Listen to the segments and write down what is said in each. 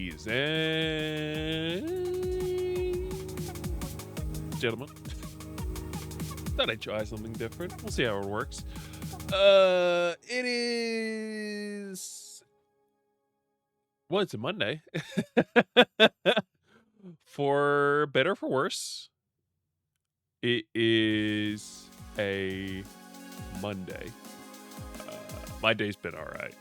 Ladies and gentlemen, thought I'd try something different. We'll see how it works. It is... Well, it's a Monday. For better or for worse, it is a Monday. My day's been all right.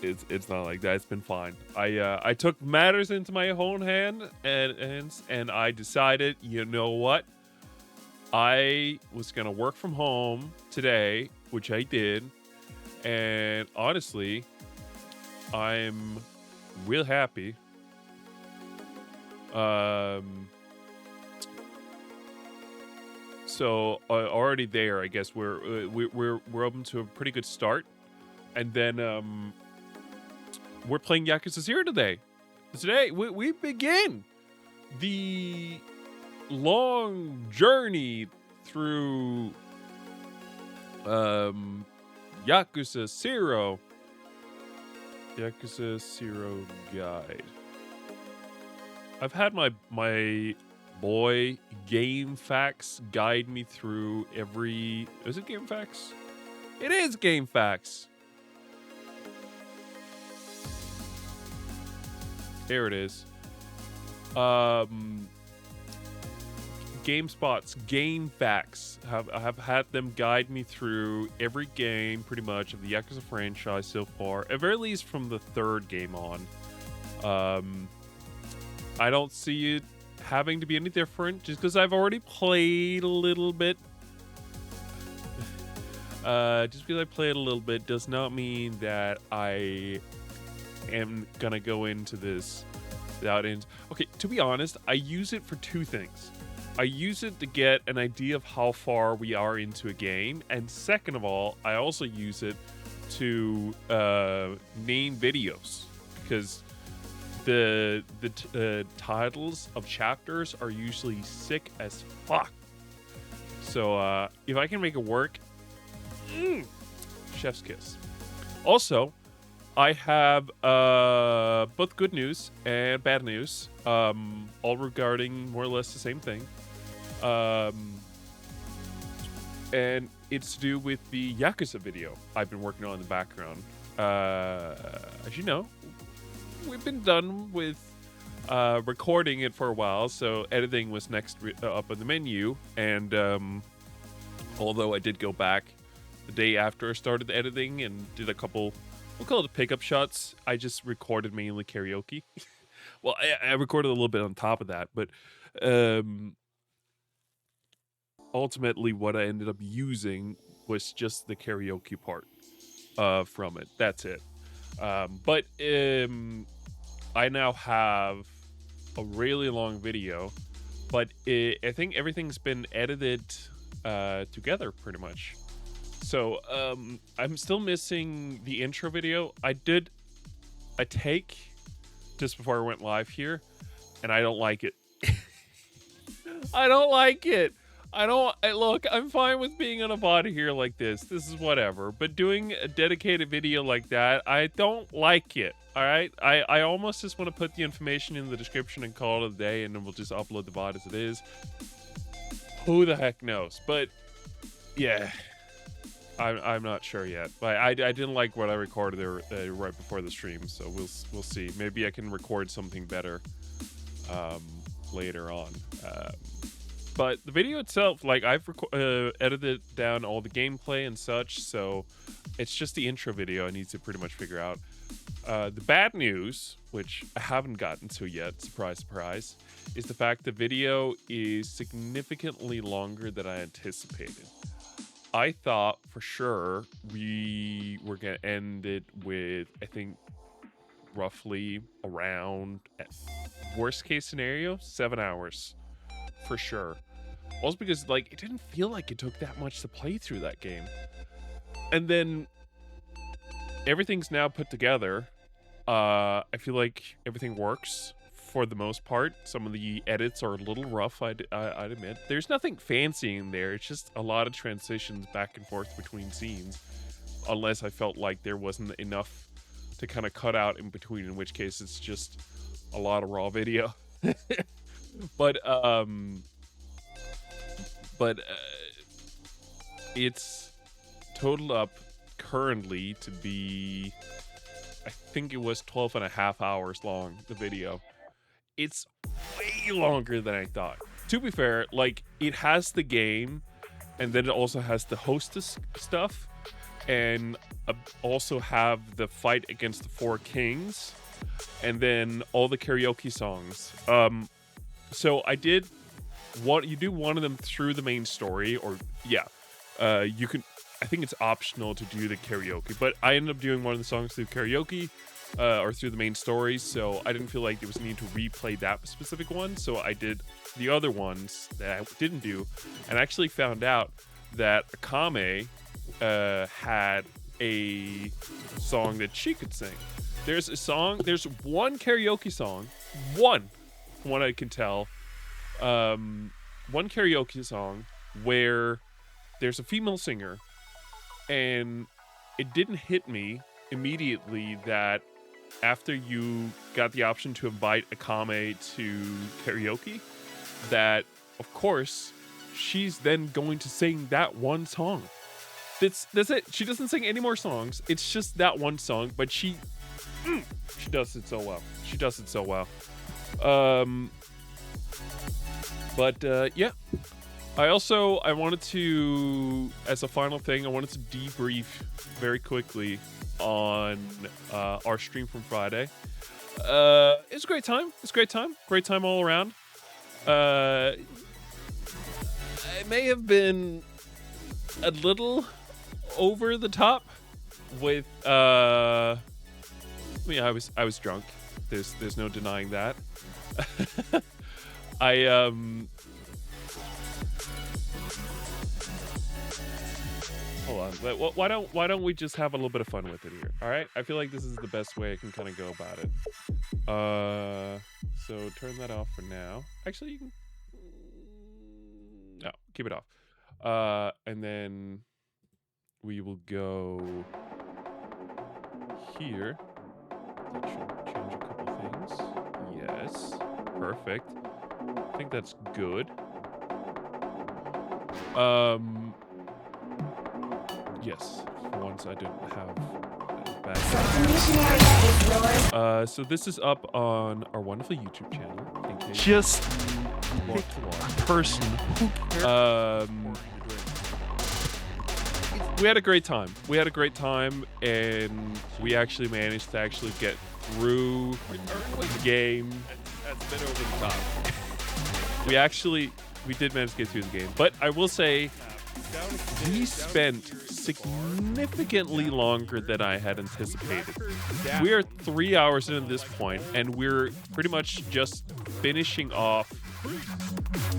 It's not like that. It's been fine. I took matters into my own hand and I decided, you know what? I was gonna work from home today, which I did, and honestly, I'm real happy. So already there, I guess we're open to a pretty good start, and then we're playing Yakuza 0 today. Today, we begin the long journey through Yakuza 0. Yakuza 0 guide. I've had my boy Game Facts guide me through every... Is it Game Facts? It is Game Facts. There it is. GameSpot's Game Facts I have had them guide me through every game pretty much of the Yakuza franchise so far, at very least from the third game on. I don't see it having to be any different just because I've already played a little bit. Just because I played a little bit does not mean that I am gonna go into this without it. Okay, to be honest, I use it for two things. I use it to get an idea of how far we are into a game, and second of all, I also use it to name videos, because the titles of chapters are usually sick as fuck. So if I can make it work, chef's kiss. Also, I have both good news and bad news, all regarding more or less the same thing. And it's to do with the Yakuza video I've been working on in the background. As you know, we've been done with recording it for a while, so editing was next up on the menu. And although I did go back the day after I started editing and did a couple, we'll call it pickup shots, I just recorded mainly karaoke. Well, I recorded a little bit on top of that, but ultimately what I ended up using was just the karaoke part from it. That's it. But I now have a really long video, but I think everything's been edited together pretty much. So I'm still missing the intro video. I did a take just before I went live here, and I don't like it. I don't like it. Look, I'm fine with being on a VOD here like this. This is whatever. But doing a dedicated video like that, I don't like it. All right? I almost just want to put the information in the description and call it a day, and then we'll just upload the VOD as it is. Who the heck knows? But yeah, I'm not sure yet. But I didn't like what I recorded there right before the stream, so we'll see. Maybe I can record something better later on. But the video itself, like, I've edited down all the gameplay and such, so it's just the intro video I need to pretty much figure out. The bad news, which I haven't gotten to yet, surprise, surprise, is the fact the video is significantly longer than I anticipated. I thought for sure we were going to end it with, I think, roughly around, worst case scenario, 7 hours. For sure. Also because, like, it didn't feel like it took that much to play through that game. And then everything's now put together. I feel like everything works for the most part. Some of the edits are a little rough, I'd admit. There's nothing fancy in there. It's just a lot of transitions back and forth between scenes. Unless I felt like there wasn't enough to kind of cut out in between, in which case it's just a lot of raw video. but but it's totaled up currently to be, I think it was 12 and a half hours long, the video. It's way longer than I thought. To be fair, like, it has the game, and then it also has the hostess stuff, and also have the fight against the four kings, and then all the karaoke songs. So I did you do one of them through the main story, or you can. I think it's optional to do the karaoke, but I ended up doing one of the songs through karaoke, or through the main story, so I didn't feel like there was a need to replay that specific one, so I did the other ones that I didn't do, and actually found out that Akame had a song that she could sing. There's one karaoke song, from what I can tell, one karaoke song where there's a female singer, and it didn't hit me immediately that after you got the option to invite Akame to karaoke, that of course she's then going to sing that one song. That's it. She doesn't sing any more songs. It's just that one song, but she does it so well. She does it so well. Yeah. I wanted to, as a final thing, I wanted to debrief very quickly on our stream from Friday. It was a great time. Great time all around. It may have been a little over the top with I was drunk. There's no denying that. Hold on. Why don't we just have a little bit of fun with it here? All right. I feel like this is the best way I can kind of go about it. So turn that off for now. Actually, you can. No, keep it off. And then we will go here. That should change a couple things. Yes. Perfect. I think that's good. Yes, for once I didn't have bad. So this is up on our wonderful YouTube channel. In case just pick one person. We had a great time. And we actually managed to get through the game. That's a bit over the top. We did manage to get through the game, but I will say we spent significantly longer than I had anticipated. We are 3 hours into this point, and we're pretty much just finishing off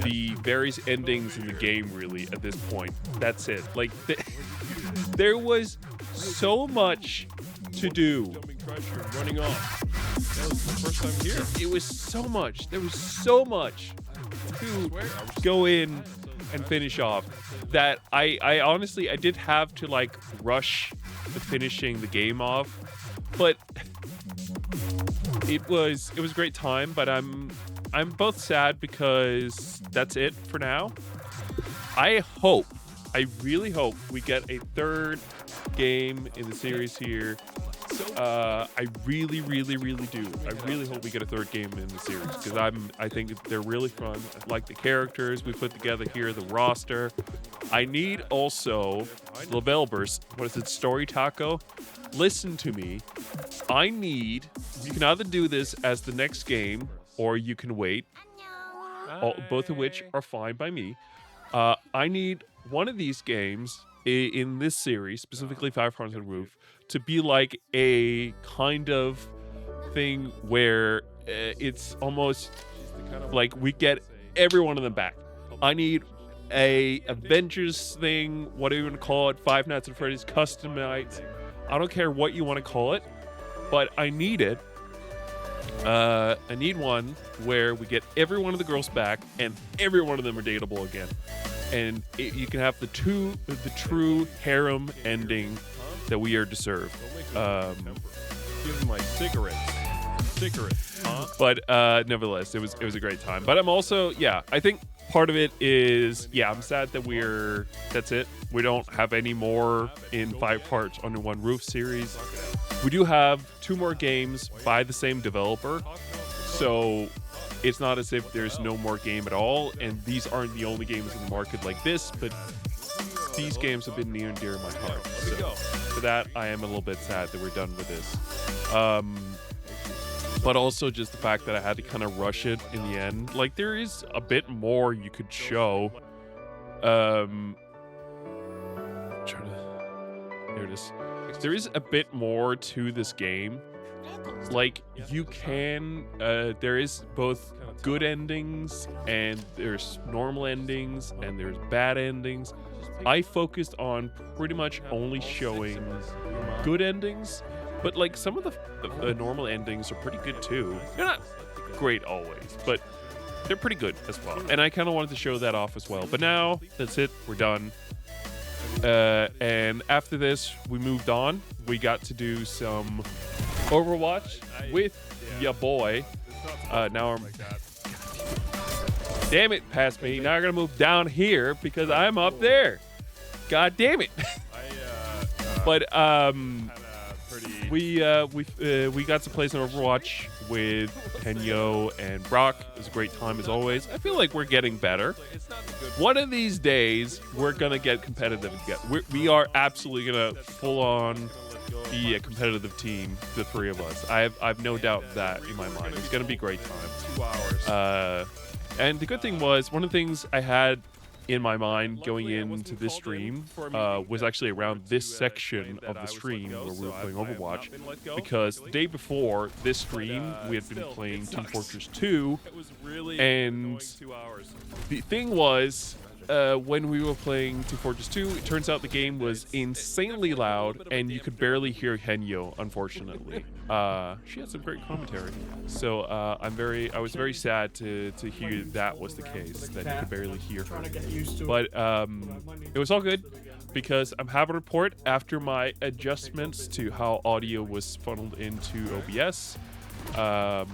the various endings in the game, really, at this point. That's it. Like, there was so much to do. Running off. That was the first time here. It was so much. There was so much to go in and finish off that I honestly I did have to like rush the finishing the game off, but it was a great time. But I'm both sad because that's it for now. I really hope we get a third game in the series here. I really do. I really hope we get a third game in the series because I think they're really fun. I like the characters we put together here, the roster. I need also Lavelbers. What is it? Story Taco. Listen to me. You can either do this as the next game or you can wait. Both of which are fine by me. I need one of these games in this series, specifically 500 Roof, to be like a kind of thing where it's almost like we get every one of them back. I need a Avengers thing, what do you want to call it, Five Nights at Freddy's customized. I don't care what you want to call it, but I need it. I need one where we get every one of the girls back and every one of them are dateable again. And you can have the true harem ending that we are deserved. Give them my cigarettes. But nevertheless, it was a great time. But I'm also, yeah, I think part of it is, yeah, I'm sad that that's it. We don't have any more in 5 parts under one roof series. We do have 2 more games by the same developer, so it's not as if there's no more game at all, and these aren't the only games in the market like this, but these games have been near and dear to my heart. So for that, I am a little bit sad that we're done with this. But also just the fact that I had to kind of rush it in the end. Like, there is a bit more you could show. There it is. There is a bit more to this game. Like, you can, there is both good endings, and there's normal endings, and there's bad endings. I focused on pretty much only showing good endings, but like some of the normal endings are pretty good too. They're not great always, but they're pretty good as well. And I kind of wanted to show that off as well. But now, that's it. We're done. And after this, we moved on. We got to do some Overwatch with ya boy. Now I'm... Damn it, past me. Now I'm going to move down here because I'm up there. God damn it. But we got to play some Overwatch with Henyo and Brock. It was a great time as always. I feel like we're getting better. One of these days, we're gonna get competitive again. We are absolutely gonna full on be a competitive team, the 3 of us. I've no doubt that in my mind. It's gonna be a great time. And the good thing was, one of the things I had in my mind going into this stream was actually around this section of the stream where we were playing Overwatch, because the day before this stream we had been playing Team Fortress 2, and the thing was, when we were playing Team Fortress 2, it turns out the game was insanely loud and you could barely hear Henyo, unfortunately. She had some great commentary, so I was very sad to hear that was the case, that you could barely hear her. But it was all good, because I'm happy to report, after my adjustments to how audio was funneled into OBS, I'm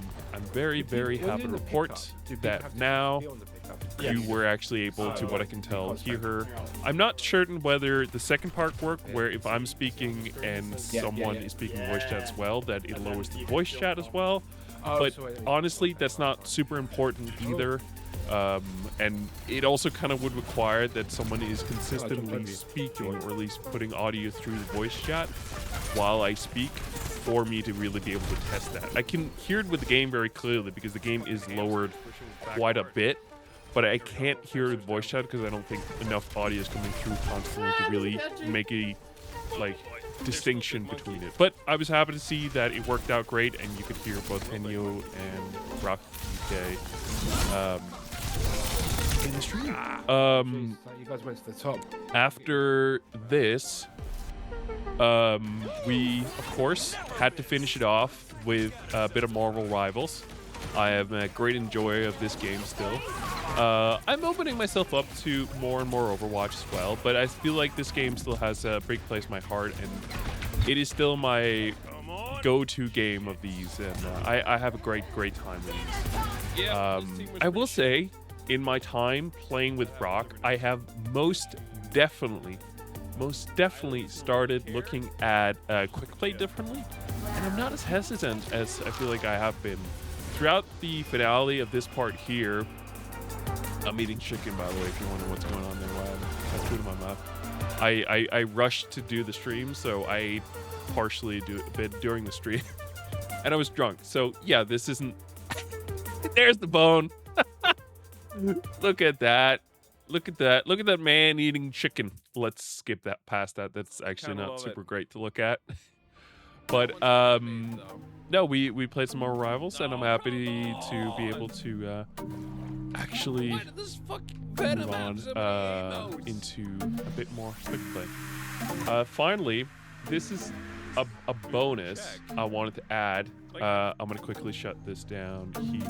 very, very happy to report that now you were actually able to, what I can tell, hear her. I'm not certain whether the second part worked, where if I'm speaking and someone is speaking voice chat as well, that it lowers the voice chat as well. But honestly, that's not super important either. And it also kind of would require that someone is consistently speaking, or at least putting audio through the voice chat while I speak, for me to really be able to test that. I can hear it with the game very clearly, because the game is lowered quite a bit, but I can't hear the voice chat because I don't think enough audio is coming through constantly to really make a distinction between it. But I was happy to see that it worked out great, and you could hear both Henyo and Rock UK in the stream. You guys went to the top. After this, we of course had to finish it off with a bit of Marvel Rivals. I am a great enjoyer of this game still. I'm opening myself up to more and more Overwatch as well, but I feel like this game still has a big place in my heart, and it is still my go-to game of these, and I have a great time with these. I will say, in my time playing with Brock, I have most definitely started looking at quick play differently, and I'm not as hesitant as I feel like I have been. Throughout the finale of this part here, I'm eating chicken, by the way, if you're wondering what's going on there. Wow, that's food in my mouth. I rushed to do the stream, so I ate partially a bit during the stream, and I was drunk. So yeah, this isn't... There's the bone. Look at that. Look at that. Look at that man eating chicken. Let's skip that past that. That's actually not super great to look at. But no, we played some more Rivals, and I'm happy to be able to actually move on into a bit more quick play. Finally, this is a bonus I wanted to add. I'm gonna quickly shut this down here.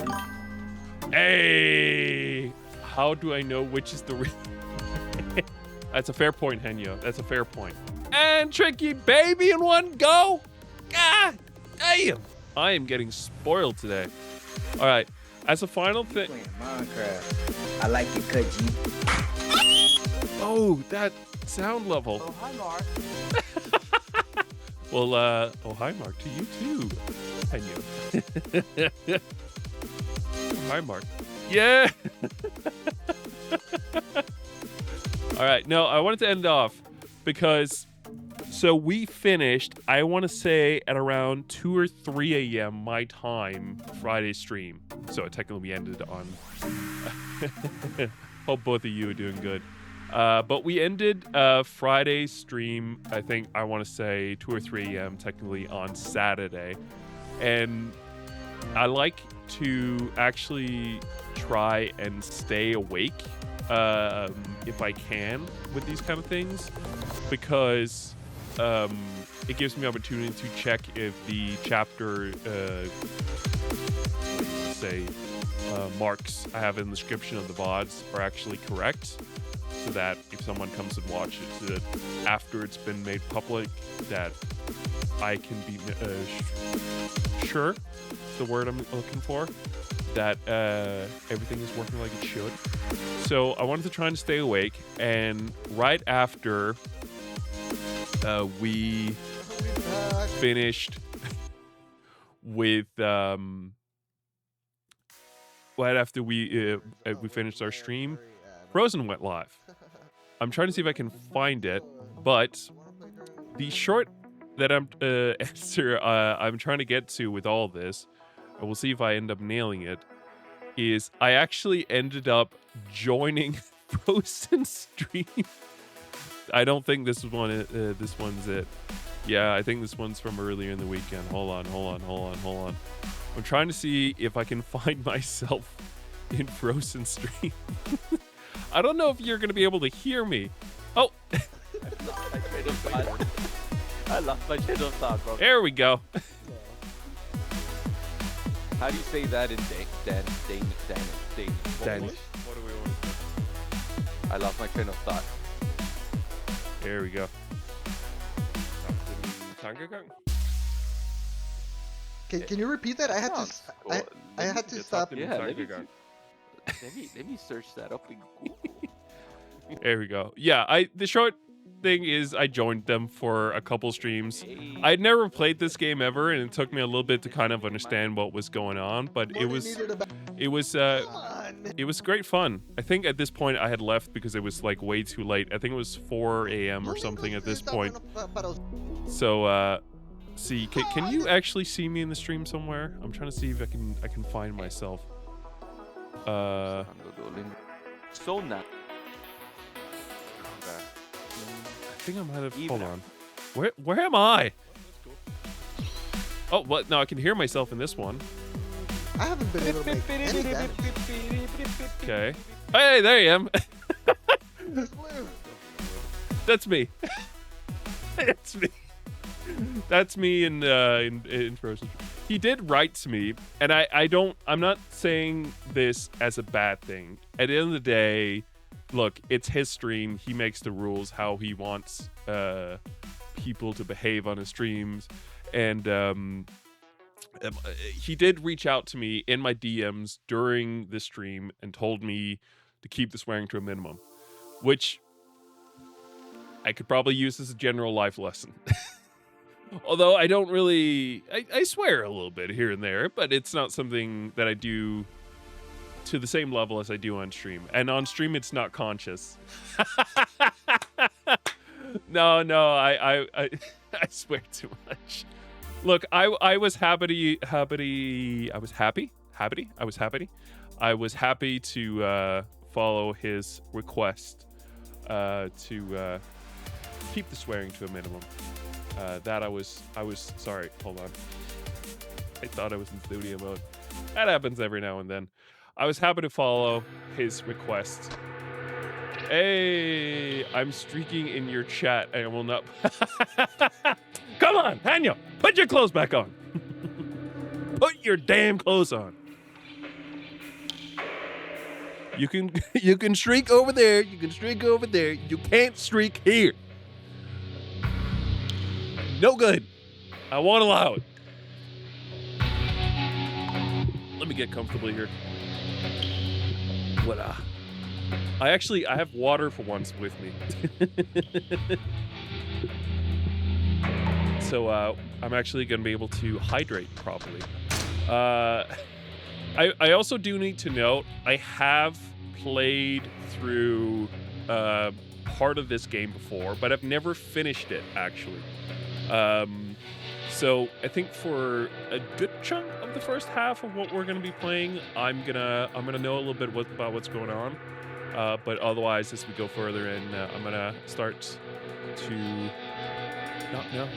Hey, how do I know which is the real? That's a fair point, Henyo. That's a fair point. And Tricky Baby in one go. God damn. I am getting spoiled today. All right. As a final thing. Playing Minecraft. I like it, cut G. Oh, that sound level. Oh, hi, Mark. Well, oh, hi, Mark, to you too. And you. Oh, hi, Mark. Yeah. All right. No, I wanted to end off because, so we finished, I want to say at around 2 or 3 a.m. my time, Friday stream. So technically we ended on, hope both of you are doing good. But we ended Friday's stream, I think, I want to say 2 or 3 a.m. technically on Saturday. And I like to actually try and stay awake if I can with these kind of things, because it gives me opportunity to check if the chapter, marks I have in the description of the VODs are actually correct, so that if someone comes and watches it after it's been made public, that I can be sure, the word I'm looking for, that everything is working like it should. So I wanted to try and stay awake, and right after we finished with right after we finished our stream, Frozen went live. I'm trying to see if I can find it, but the short that answer I'm trying to get to with all this, and we'll see if I end up nailing it, is I actually ended up joining Frozen stream. I don't think this one. This one's it. Yeah, I think this one's from earlier in the weekend. Hold on. I'm trying to see if I can find myself in Frozen stream. I don't know if you're gonna be able to hear me. Oh. I lost my train of thought, bro. There we go. How do you say that in Danish? Danish. What do we want to say? I lost my train of thought. There we go. Can you repeat that? I had to I had to stop. Yeah, let me search that up in Google. There we go. Yeah, the short thing is I joined them for a couple streams. I'd never played this game ever, and it took me a little bit to kind of understand what was going on, but it was great fun. I think at this point I had left because it was like way too late. I think it was 4 a.m. or something at this point. So see, can you actually see me in the stream somewhere? I'm trying to see if I can find myself. So not. I think I might have. Hold on. Where am I? Oh, what? No, I can hear myself in this one. I haven't been able to make any damage. Okay. Hey, there I am. That's me. That's me. That's me in Frozen. He did write to me, and I'm not saying this as a bad thing. At the end of the day, look, it's his stream. He makes the rules how he wants people to behave on his streams. And he did reach out to me in my DMs during the stream and told me to keep the swearing to a minimum, which I could probably use as a general life lesson. Although I don't really, I swear a little bit here and there, but it's not something that I do to the same level as I do on stream. And on stream, it's not conscious. No, I swear too much. Look, I was happy to follow his request to keep the swearing to a minimum. That I was sorry, hold on. I thought I was in studio mode. That happens every now and then. I was happy to follow his request. Hey, I'm streaking in your chat. I will not. Come on, Hanyo, put your clothes back on. Put your damn clothes on. You can streak over there. You can streak over there. You can't streak here. No good. I won't allow it. me get comfortably here. What I have water for once with me. So I'm actually going to be able to hydrate properly. I also do need to note I have played through part of this game before, but I've never finished it actually. So I think for a good chunk of the first half of what we're gonna be playing, I'm gonna know a little bit about what's going on. But otherwise, as we go further in, I'm gonna start to not know.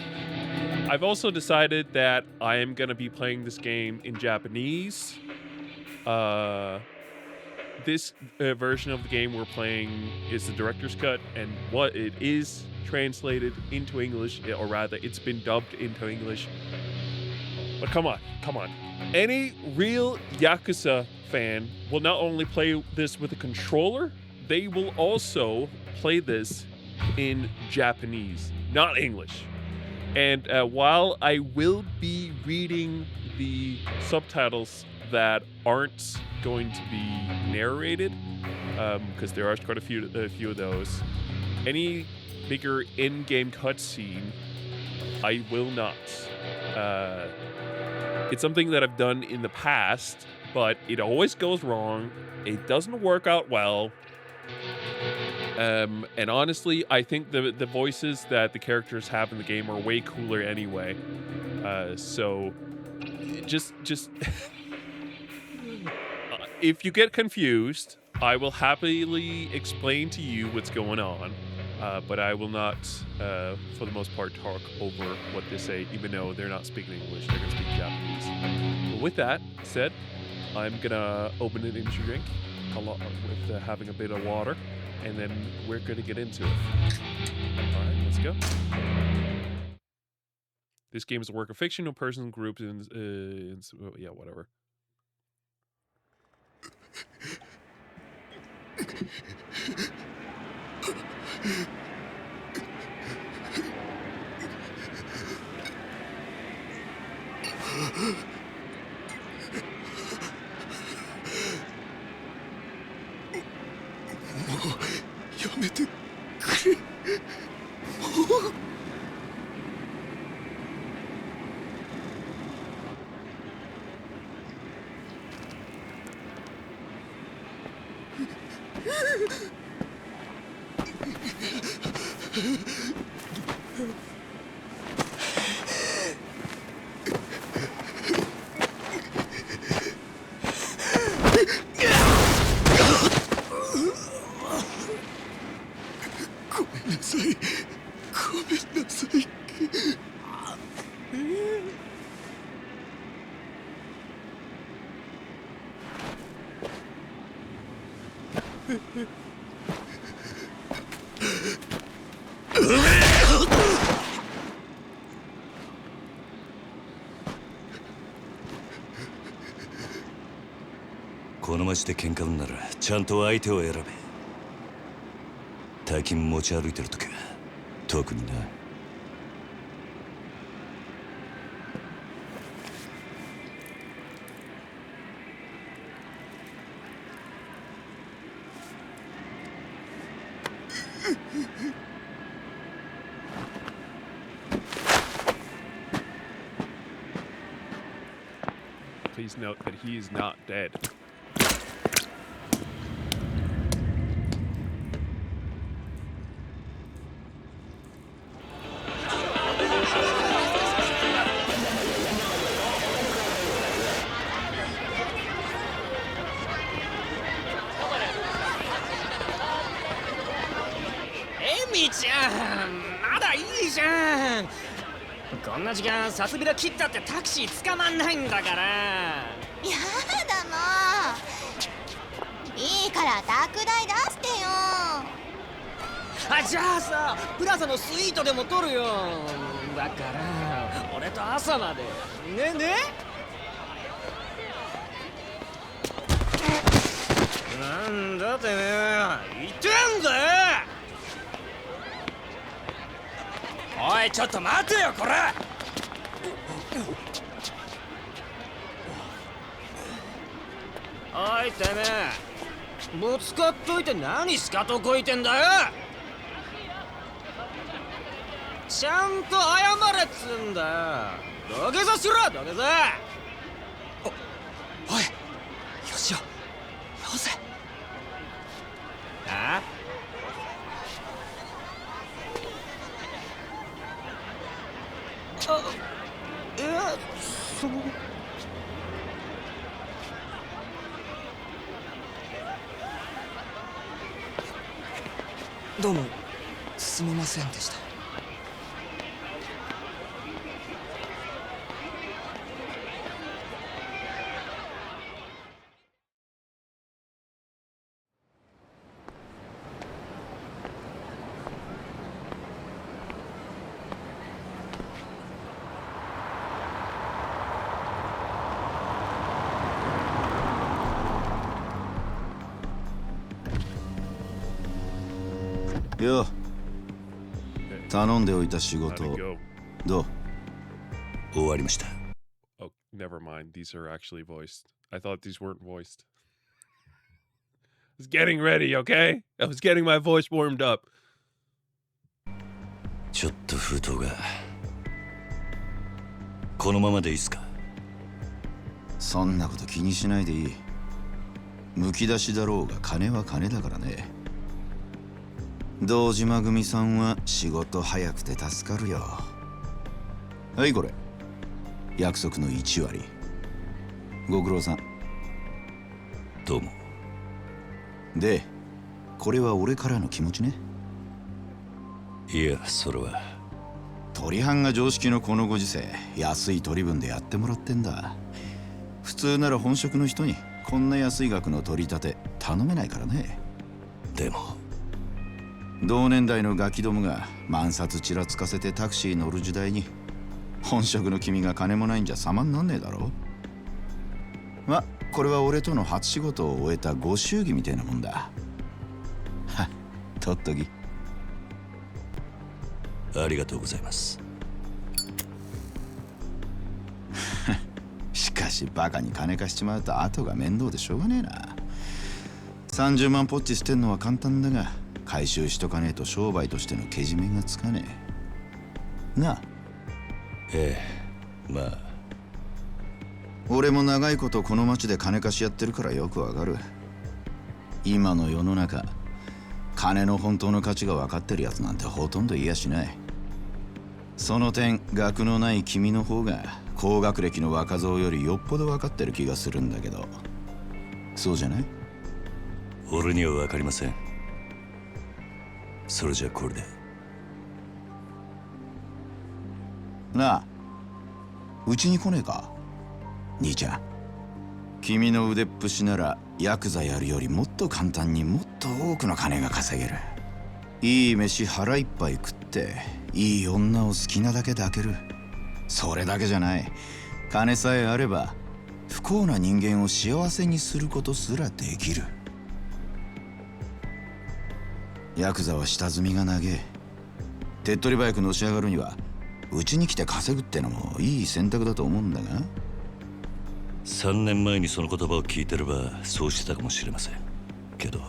I've also decided that I am gonna be playing this game in Japanese. This version of the game we're playing is the director's cut, and what it is translated into English, or rather, it's been dubbed into English. But come on. Any real Yakuza fan will not only play this with a controller, they will also play this in Japanese, not English. And while I will be reading the subtitles that aren't going to be narrated, because there are quite a few of those, any bigger in-game cutscene, I will not. It's something that I've done in the past, but it always goes wrong. It doesn't work out well. And honestly, I think the voices that the characters have in the game are way cooler anyway. So just if you get confused, I will happily explain to you what's going on. But I will not, for the most part, talk over what they say, even though they're not speaking English, they're going to speak Japanese. But with that said, I'm going to open an energy drink with having a bit of water, and then we're going to get into it. All right, let's go. This game is a work of fiction, no person, groups, and yeah, whatever.この街で喧嘩売んならちゃんと相手を選べ。大金持ち歩いてるときは特にな。Please note that he is not dead. Emi ちゃん、まだいいじゃん。こんな時間さすびら切ったってタクシー捕まんないんだから。やだもう。いいから宅代出してよ。あ、じゃあさ、プラザのスイートでも取るよ。だから俺と朝までね。なんだてめえ、言ってんだよ。おい、ちょっと待てよこれ。おいてめえ、ぶつかっといて何しかとこいてんだよ。ちゃんと謝れっつんだよ。土下座しろ土下座。おい、よしよ、よせ。あいや、そのどうもすみませんでした。よ、 Okay, 頼んでおいた仕 how'd 事 it go? どう？終わりました。 Oh, never mind. These are actually voiced. I thought these weren't voiced. I was getting ready, okay? I was getting my voice warmed up. ちょっと封筒が。このままでいいっすか？そんなこと気にしないでいい。むき出しだろうが金は金だからね。堂島組さんは仕事早くて助かるよ。はい、これ約束の1割。ご苦労さん。どうも。で、これは俺からの気持ちね。いや、それは取り半が常識のこのご時世、安い取り分でやってもらってんだ。普通なら本職の人にこんな安い額の取り立て頼めないからね。でも同年代のガキどもが万札ちらつかせてタクシー乗る時代に、本職の君が金もないんじゃ様になんねえだろ。ま、これは俺との初仕事を終えたご祝儀みたいなもんだ。はっ、取っとき。ありがとうございます。しかしバカに金貸しちまうと後が面倒でしょうがねえな。30万ポッチ捨てんのは簡単だが、回収しとかねえと商売としてのけじめがつかねえなあ。ええ、まあ俺も長いことこの町で金貸しやってるからよくわかる。今の世の中、金の本当の価値が分かってるやつなんてほとんどいやしない。その点、学のない君の方が高学歴の若造よりよっぽど分かってる気がするんだけど、そうじゃない？俺には分かりません。それじゃこれで。なあ、うちに来ねえか兄ちゃん。君の腕っぷしならヤクザやるよりもっと簡単にもっと多くの金が稼げる。いい飯腹いっぱい食っていい女を好きなだけ抱ける。それだけじゃない、金さえあれば不幸な人間を幸せにすることすらできる。ヤクザは下積みが長え。手っ取り早くのし上がるにはうちに来て稼ぐってのもいい選択だと思うんだが。3年前にその言葉を聞いてればそうしてたかもしれませんけど、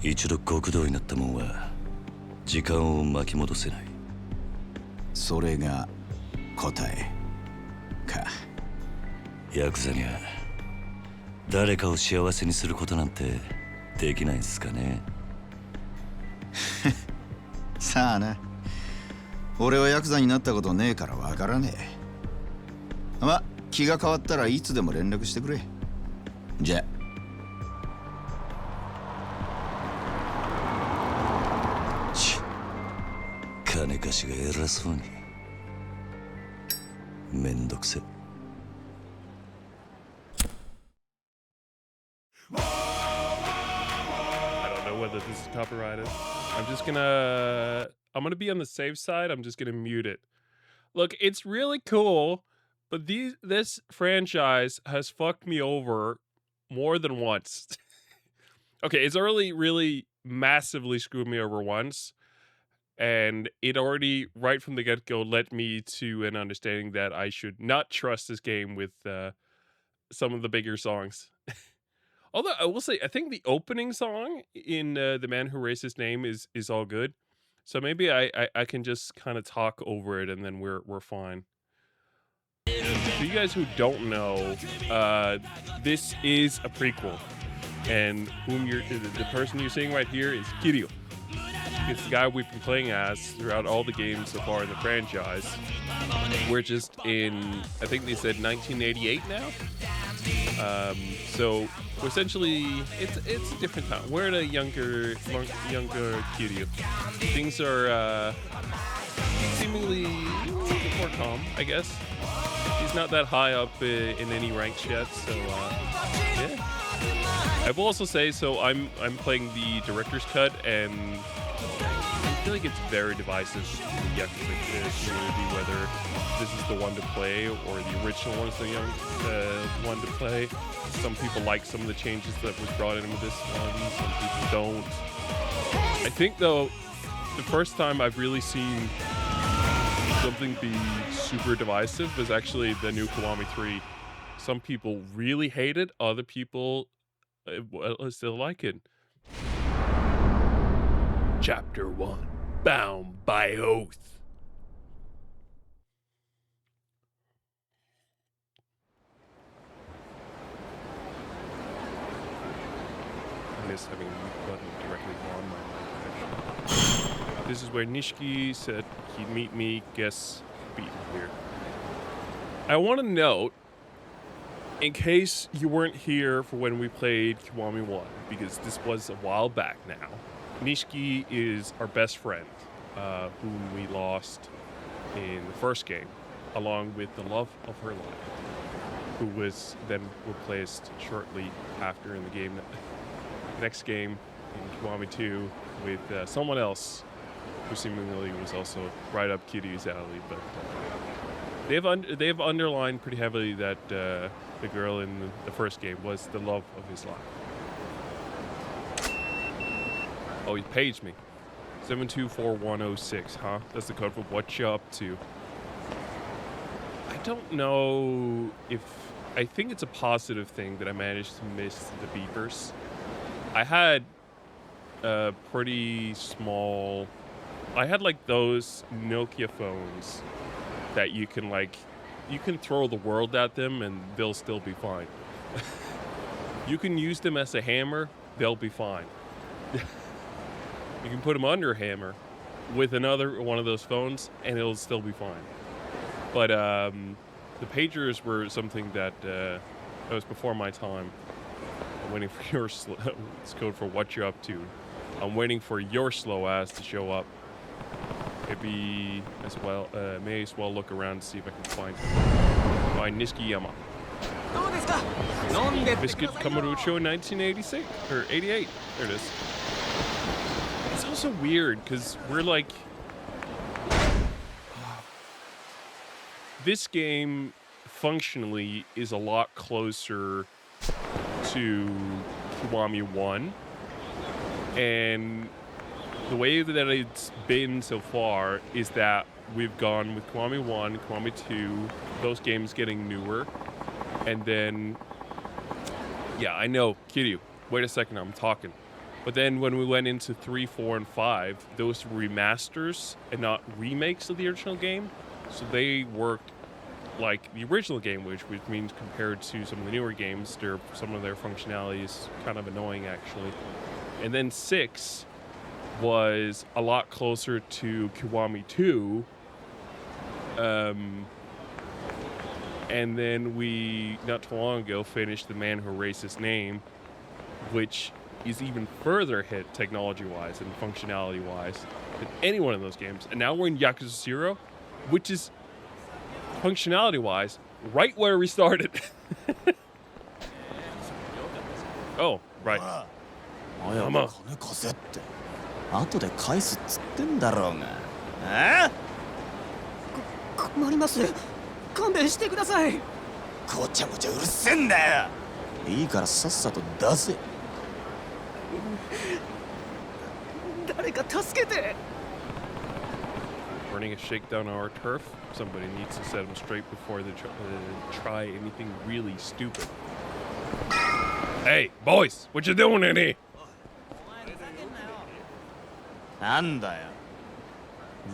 一度極道になったもんは時間を巻き戻せない。それが答えか。ヤクザには誰かを幸せにすることなんてできないんですかね。さあな、俺はヤクザになったことねえからわからねえ。ま、気が変わったらいつでも連絡してくれ。じゃ。金貸しが偉そうに。めんどくせ。I don't know whether this is copyrighted. I'm gonna be on the safe side. I'm just gonna mute it. Look, it's really cool, but this franchise has fucked me over more than once. Okay, it's already really massively screwed me over once, and it already right from the get-go led me to an understanding that I should not trust this game with some of the bigger songs. Although I will say, I think the opening song in The Man Who Erased His Name is all good. So maybe I can just kind of talk over it and then we're fine. For you guys who don't know, this is a prequel, and the person you're seeing right here is Kiryu. It's the guy we've been playing as throughout all the games so far in the franchise. We're just in, I think they said 1988 now. So essentially, it's a different time. We're in a younger Kiryu. Things are seemingly a little bit more calm, I guess. He's not that high up in any ranks yet, so yeah. I will also say, so I'm playing the director's cut, and I feel like it's very divisive in the Yakuza community whether this is the one to play or the original one is the one to play. Some people like some of the changes that was brought in with this one, some people don't. I think though, the first time I've really seen something be super divisive was actually the new Kiwami 3. Some people really hate it, other people still like it. Chapter 1, Bound by Oath. I miss having a mute button directly on my mic, actually. This is where Nishiki said he'd meet me. Guess beat here. I want to note, in case you weren't here for when we played Kiwami 1, because this was a while back now, Nishiki is our best friend, whom we lost in the first game, along with the love of her life, who was then replaced shortly after in the game, next game in Kiwami 2 with someone else who seemingly was also right up Kiryu's alley, but they've underlined pretty heavily that the girl in the first game was the love of his life. Oh, he paged me. 724106, huh? That's the code for what you up to. I don't know if... I think it's a positive thing that I managed to miss the beepers. I had a pretty small... I had like those Nokia phones that you can like... You can throw the world at them and they'll still be fine. You can use them as a hammer, they'll be fine. You can put them under a hammer with another one of those phones and it'll still be fine. But the pagers were something that was before my time. I'm waiting for your it's code for what you're up to. I'm waiting for your slow ass to show up. Maybe as well, may as well look around to see if I can find Nishikiyama. Biscuit Kamurocho 1986 or 88. There it is. It's also weird because we're like, this game functionally is a lot closer to Kiwami 1, and the way that it's been so far is that we've gone with Kiwami 1, Kiwami 2, those games getting newer, and then, yeah, I know, Kiryu, wait a second, I'm talking. But then when we went into 3, 4, and 5, those were remasters and not remakes of the original game, so they worked like the original game, which means compared to some of the newer games, some of their functionality is kind of annoying, actually. And then 6 was a lot closer to Kiwami 2. And then we, not too long ago, finished The Man Who Erased His Name, which is even further hit technology-wise and functionality-wise than any one of those games. And now we're in Yakuza 0, which is, functionality-wise, right where we started. Oh, right. 後で返すっつってんだろうが。ああ？困ります。勘弁してください。ごちゃごちゃうるせえんだよ。いいからさっさと出せ。誰か助けて。Running a shakedown on our turf. Somebody needs to set them straight before they try anything really stupid. Hey, boys, what you doing in here? なんだよ。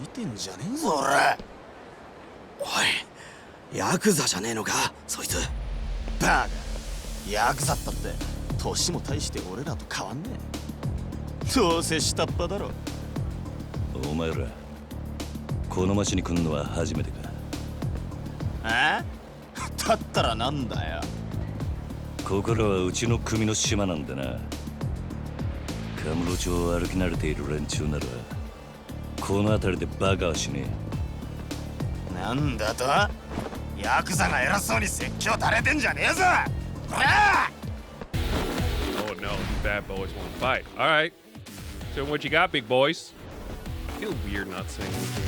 見てんじゃねえぞ俺。おい、ヤクザじゃねえのかそいつ。バカ。ヤクザったって年も大して俺らと変わんねえ。どうせ下っ端だろ。お前らこの町に来んのは初めてか。だったらなんだよ。ここらはうちの組の島なんだな。カムロ町を歩き慣れている連中ならこの辺りでバカはしねえ。なんだとヤクザが偉そうに説教垂れてんじゃねえぞ。ほら Oh no, these bad boys want to fight. All right. So what you got, big boys? I feel weird not saying anything.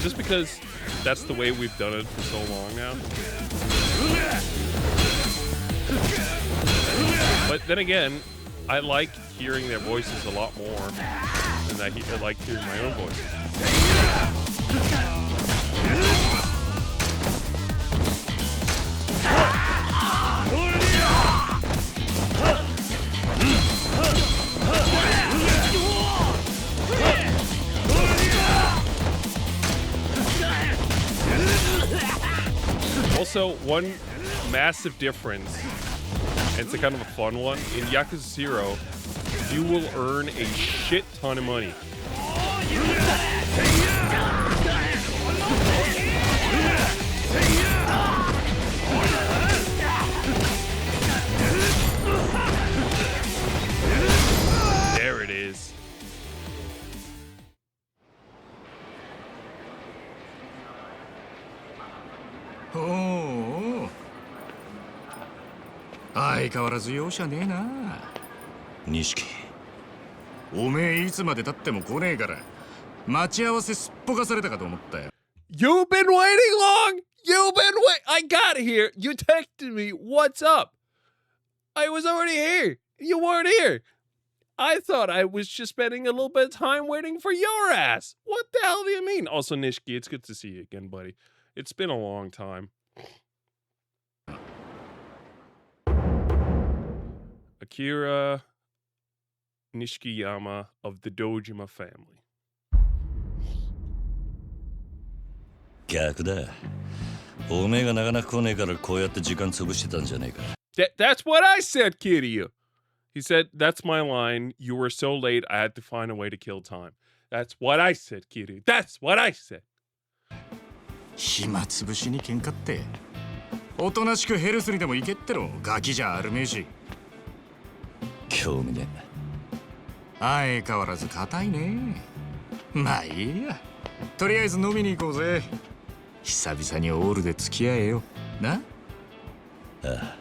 Just because that's the way we've done it for so long now. But then again, I like hearing their voices a lot more than I like hearing my own voice. Also, one massive difference, and it's a kind of a fun one, in Yakuza 0, you will earn a shit ton of money. There it is. Oh. 相変わらず容赦ねえな。錦。おめえいつまで経っても来ねえから待ち合わせすっぽかされたかと思ったよ。You've been waiting long. You've been I got here. You texted me. What's up? I was already here. You weren't here. I thought I was just spending a little bit of time waiting for your ass. What the hell do you mean? Also, Nishiki, it's good to see you again, buddy. It's been a long time. Akira Nishikiyama of the Dojima family. 逆だ。おめえがなかなか来ねえからこうやって時間潰してたんじゃねえか。That's what I said, Kiryu. He said, that's my line. You were so late, I had to find a way to kill time. That's what I said, Kiryu. That's what I said. 暇つぶしに喧嘩っておとなしくヘルスにでも行けってろ。ガキじゃあるめえし。興味ね。相変わらず硬いね。まあいいや。とりあえず飲みに行こうぜ。久々にオールで付き合えよ。な。あ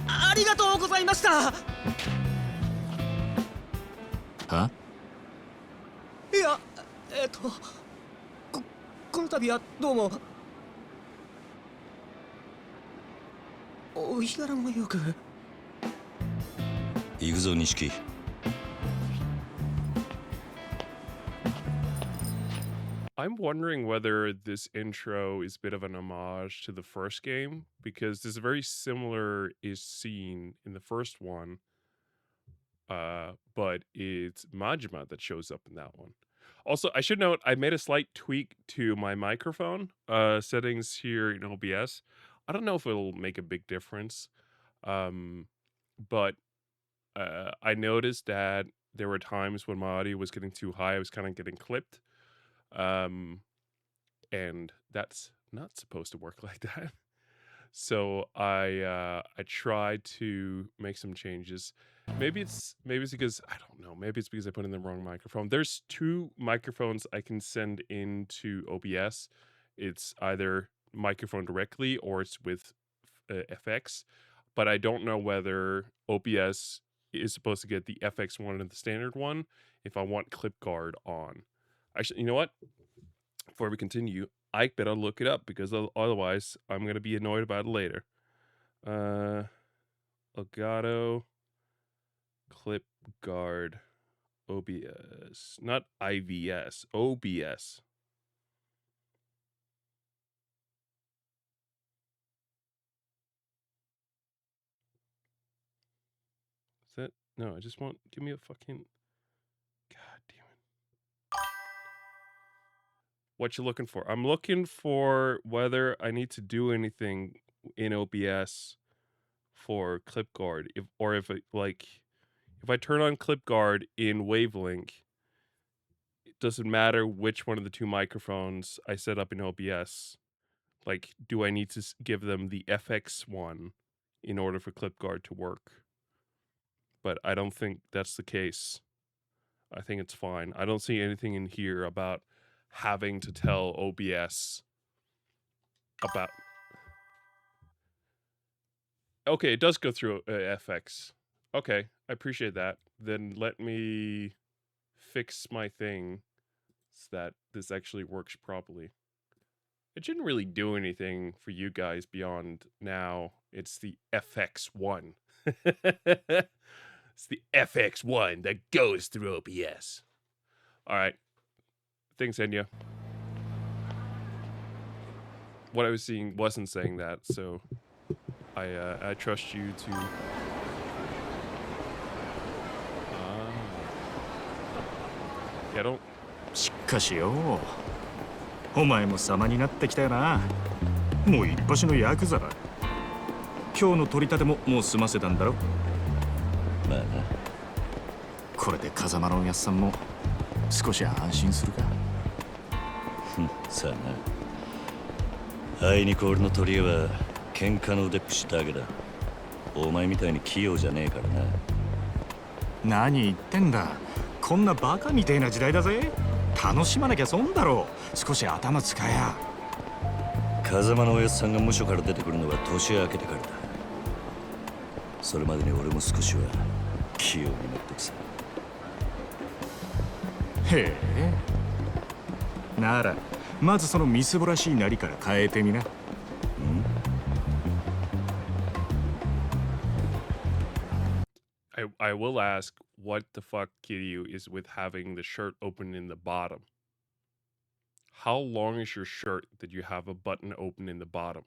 ありがとうございました。はいや、この度はどうも。お日柄もよく。行くぞ錦。I'm wondering whether this intro is a bit of an homage to the first game, because there's a very similar is scene in the first one, but it's Majima that shows up in that one. Also, I should note I made a slight tweak to my microphone settings here in OBS. I don't know if it'll make a big difference, but I noticed that there were times when my audio was getting too high. I was kind of getting clipped. And that's not supposed to work like that. So I tried to make some changes. Maybe it's because I don't know. Maybe it's because I put in the wrong microphone. There's two microphones I can send into OBS. It's either microphone directly or it's with FX. But I don't know whether OBS is supposed to get the FX one and the standard one if I want clip guard on. Actually, you know what? Before we continue, I better look it up because otherwise I'm going to be annoyed about it later. Elgato Clip Guard OBS. Not IVS. OBS. Is that no? I just want give me a fucking. God damn it! What you looking for? I'm looking for whether I need to do anything in OBS for clip guard, if I turn on clip guard in Wavelink, it doesn't matter which one of the two microphones I set up in OBS. Like, do I need to give them the FX one in order for clip guard to work? But I don't think that's the case. I think it's fine. I don't see anything in here about having to tell OBS about. Okay, it does go through FX. Okay, I appreciate that. Then let me fix my thing so that this actually works properly. It shouldn't really do anything for you guys beyond now. It's the FX1. It's the FX1 that goes through OBS. All right. Thanks, Enya. What I was seeing wasn't saying that, so I trust you to. Yeah, don't. しかしよ、お前も様になってきたよな。もう一発のヤクザだ。今日の取り立てももう済ませたんだろ。まあな。これで風間のおやっさんも少し安心するか。さあな。あいにく俺の取り柄は喧嘩の腕っぷしだけだ。お前みたいに器用じゃねえからな。何言ってんだ。こんなバカみてえな時代だぜ。楽しまなきゃ損だろう。少し頭使えや。風間のおやっさんが無所から出てくるのは年明けてからだ。それまでに俺も少しは器用になってくさ。へえ。ならまずそのみすぼらしいなりから変えてみな。I will ask what the fuck Kiryu is with having the shirt open in the bottom. How long is your shirt that you have a button open in the bottom?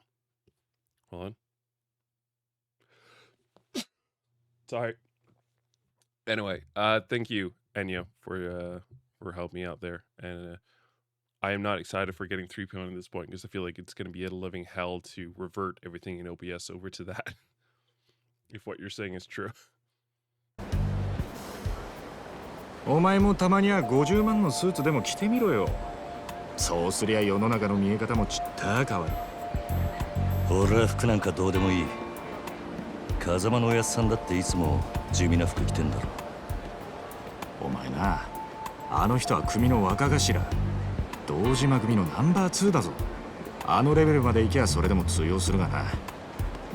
Hold on. Sorry. Anyway, thank you, Enya, for helping me out there. And I am not excited for getting 3P at this point because I feel like it's going to be a living hell to revert everything in OBS over to that. If what you're saying is true. お前もたまには50万のスーツでも着てみろよ。そうすりゃ世の中の見え方もちった変わる。俺は服なんかどうでもいい。風間のおやっさんだっていつも地味な服着てんだろ。お前な、あの人は組の若頭。堂島組のナンバー2だぞ。あのレベルまで行きゃそれでも通用するがな。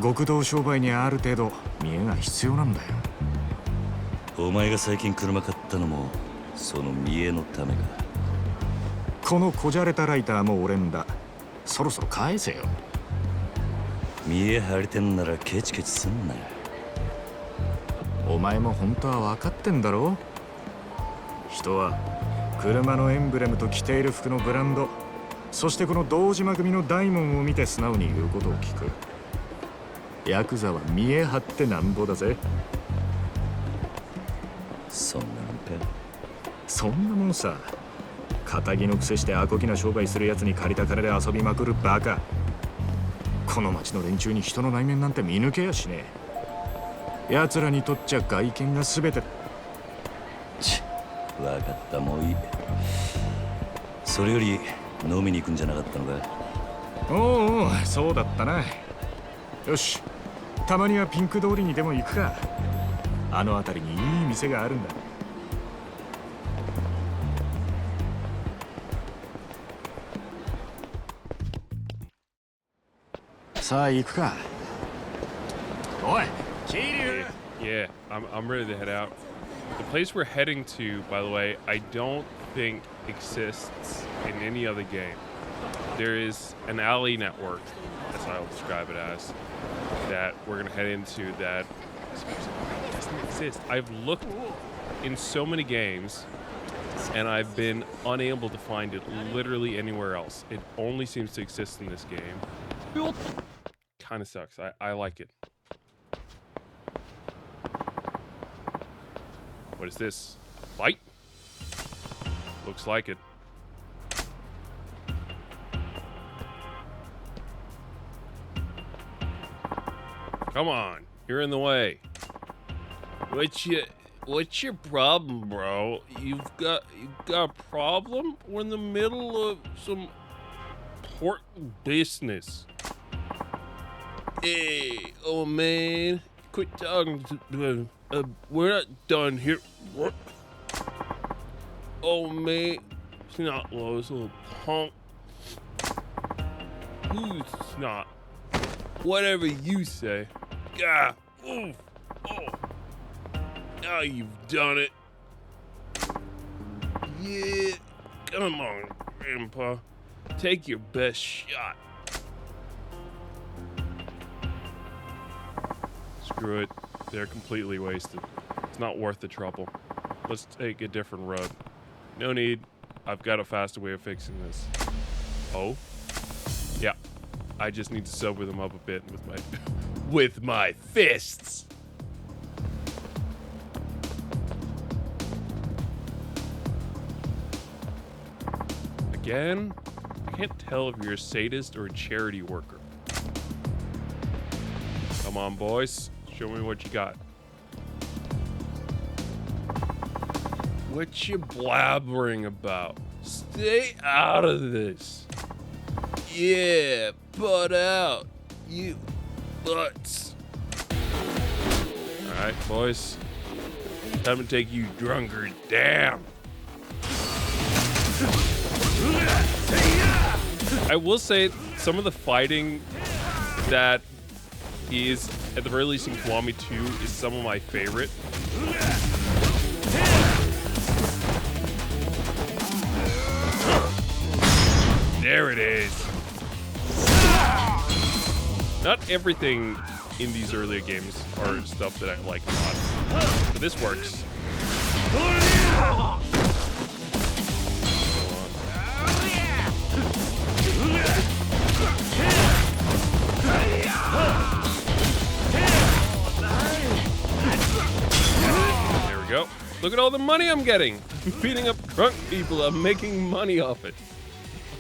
極道商売にある程度見栄が必要なんだよ。お前が最近車買ったのもその見栄のためか。このこじゃれたライターも俺んだ。そろそろ返せよ。見栄張りてんならケチケチすんなよ。お前も本当は分かってんだろ。人は車のエンブレムと着ている服のブランド、そしてこの堂島組の大門を見て素直に言うことを聞く。ヤクザは見栄張ってなんぼだぜ。そんなもんか。そんなもんさ。仇のくせしてアコギな商売するやつに借りた金で遊びまくるバカ。この町の連中に人の内面なんて見抜けやしねえ。奴らにとっちゃ外見が全てだ。分かった、もういい。それより飲みに行くんじゃなかったのか。おうおう、そうだったな。よし、たまにはピンク通りにでも行くか。あの辺りにいい店があるんだ。さあ行くか。おい、桐生。Yeah, I'm ready to head out. The place we're heading to, by the way, I don't think exists in any other game. There is an alley network, that's how I'll describe it as, that we're gonna head into that doesn't exist. I've looked in so many games and I've been unable to find it literally anywhere else. It only seems to exist in this game. Kind of sucks. I like it. What is this? Fight? Looks like it. Come on, you're in the way. What's your problem, bro? You've got a problem? We're in the middle of some important business. Hey, oh man, quit talking to we're not done here. What? Oh man, it's not Lois, little punk. Who's not? Whatever you say. God, oof, oh. Now you've done it. Yeah, come on, Grandpa. Take your best shot. Screw it. They're completely wasted. It's not worth the trouble. Let's take a different road. No need. I've got a faster way of fixing this. Oh? Yeah. I just need to sober them up a bit with my with my fists. Again? I can't tell if you're a sadist or a charity worker. Come on, boys. Show me what you got. What you blabbering about? Stay out of this. Yeah, butt out. You butts. Alright, boys. Time to take you drunkards down. I will say some of the fighting that is at the very least in Kiwami 2 is some of my favorite. There it is. Not everything in these earlier games are stuff that I like a lot, but this works. There we go. Look at all the money I'm getting. I'm beating up drunk people. I'm making money off it.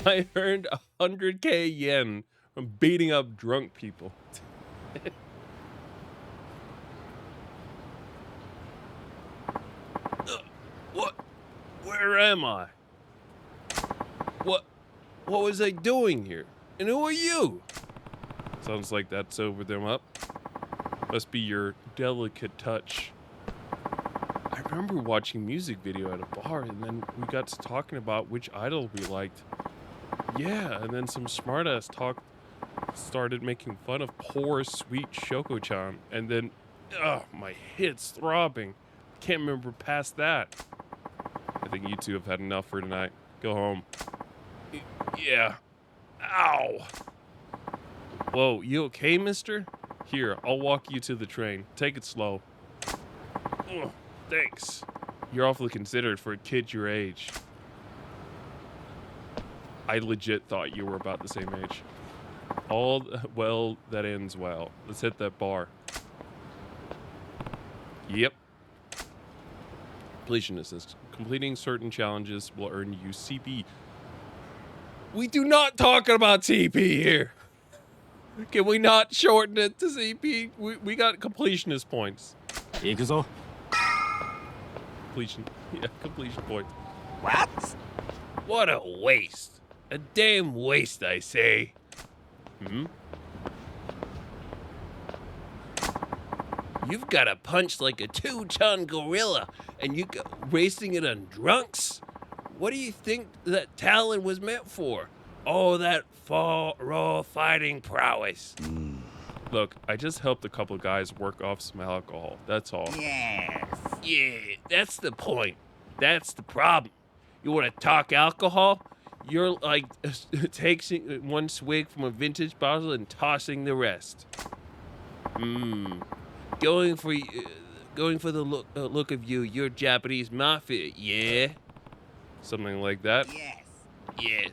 I earned 100k yen from beating up drunk people. What? Where am I? What was I doing here? And who are you? Sounds like that sobered them up. Must be your delicate touch. I remember watching a music video at a bar, and then we got to talking about which idol we liked. Yeah, and then some smartass started making fun of poor, sweet Shoko-chan, and then, my head's throbbing. Can't remember past that. I think you two have had enough for tonight. Go home. Yeah. Ow. Whoa, you okay, mister? Here, I'll walk you to the train. Take it slow. Ugh, thanks. You're awfully considerate for a kid your age. I legit thought you were about the same age. All well that ends well. Let's hit that bar. Yep. Completion assist. Completing certain challenges will earn you CP. We do not talk about CP here. Can we not shorten it to CP? We got completionist points. Yakuza. Completion. Yeah, completion points. What? What a waste. A damn waste, I say. You've got a punch like a 2-ton gorilla, and you go racing it on drunks? What do you think that talent was meant for? Oh, that raw fighting prowess. Look, I just helped a couple guys work off some alcohol. That's all. Yes. Yeah, that's the point. That's the problem. You want to talk alcohol? You're like taking one swig from a vintage bottle and tossing the rest. Going for the look of you. You're Japanese mafia, yeah? Something like that. Yes. Yeah.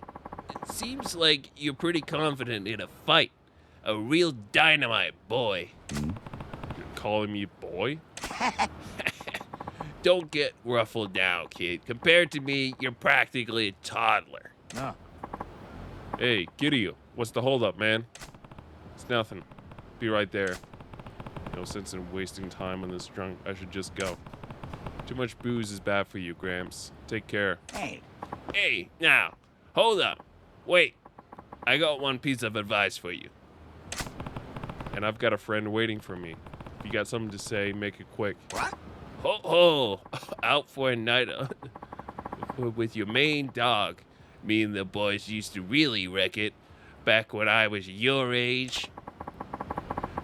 It seems like you're pretty confident in a fight. A real dynamite boy. You're calling me boy? Don't get ruffled now, kid. Compared to me, you're practically a toddler. Nah. Hey, Kiryu, what's the holdup, man? It's nothing. Be right there. No sense in wasting time on this drunk. I should just go. Too much booze is bad for you, Gramps. Take care. Hey, Hey, now, hold up. Wait. I got one piece of advice for you. And I've got a friend waiting for me. If you got something to say, make it quick. what? Ho ho! Out for a night with your main dog. Me and the boys used to really wreck it back when I was your age.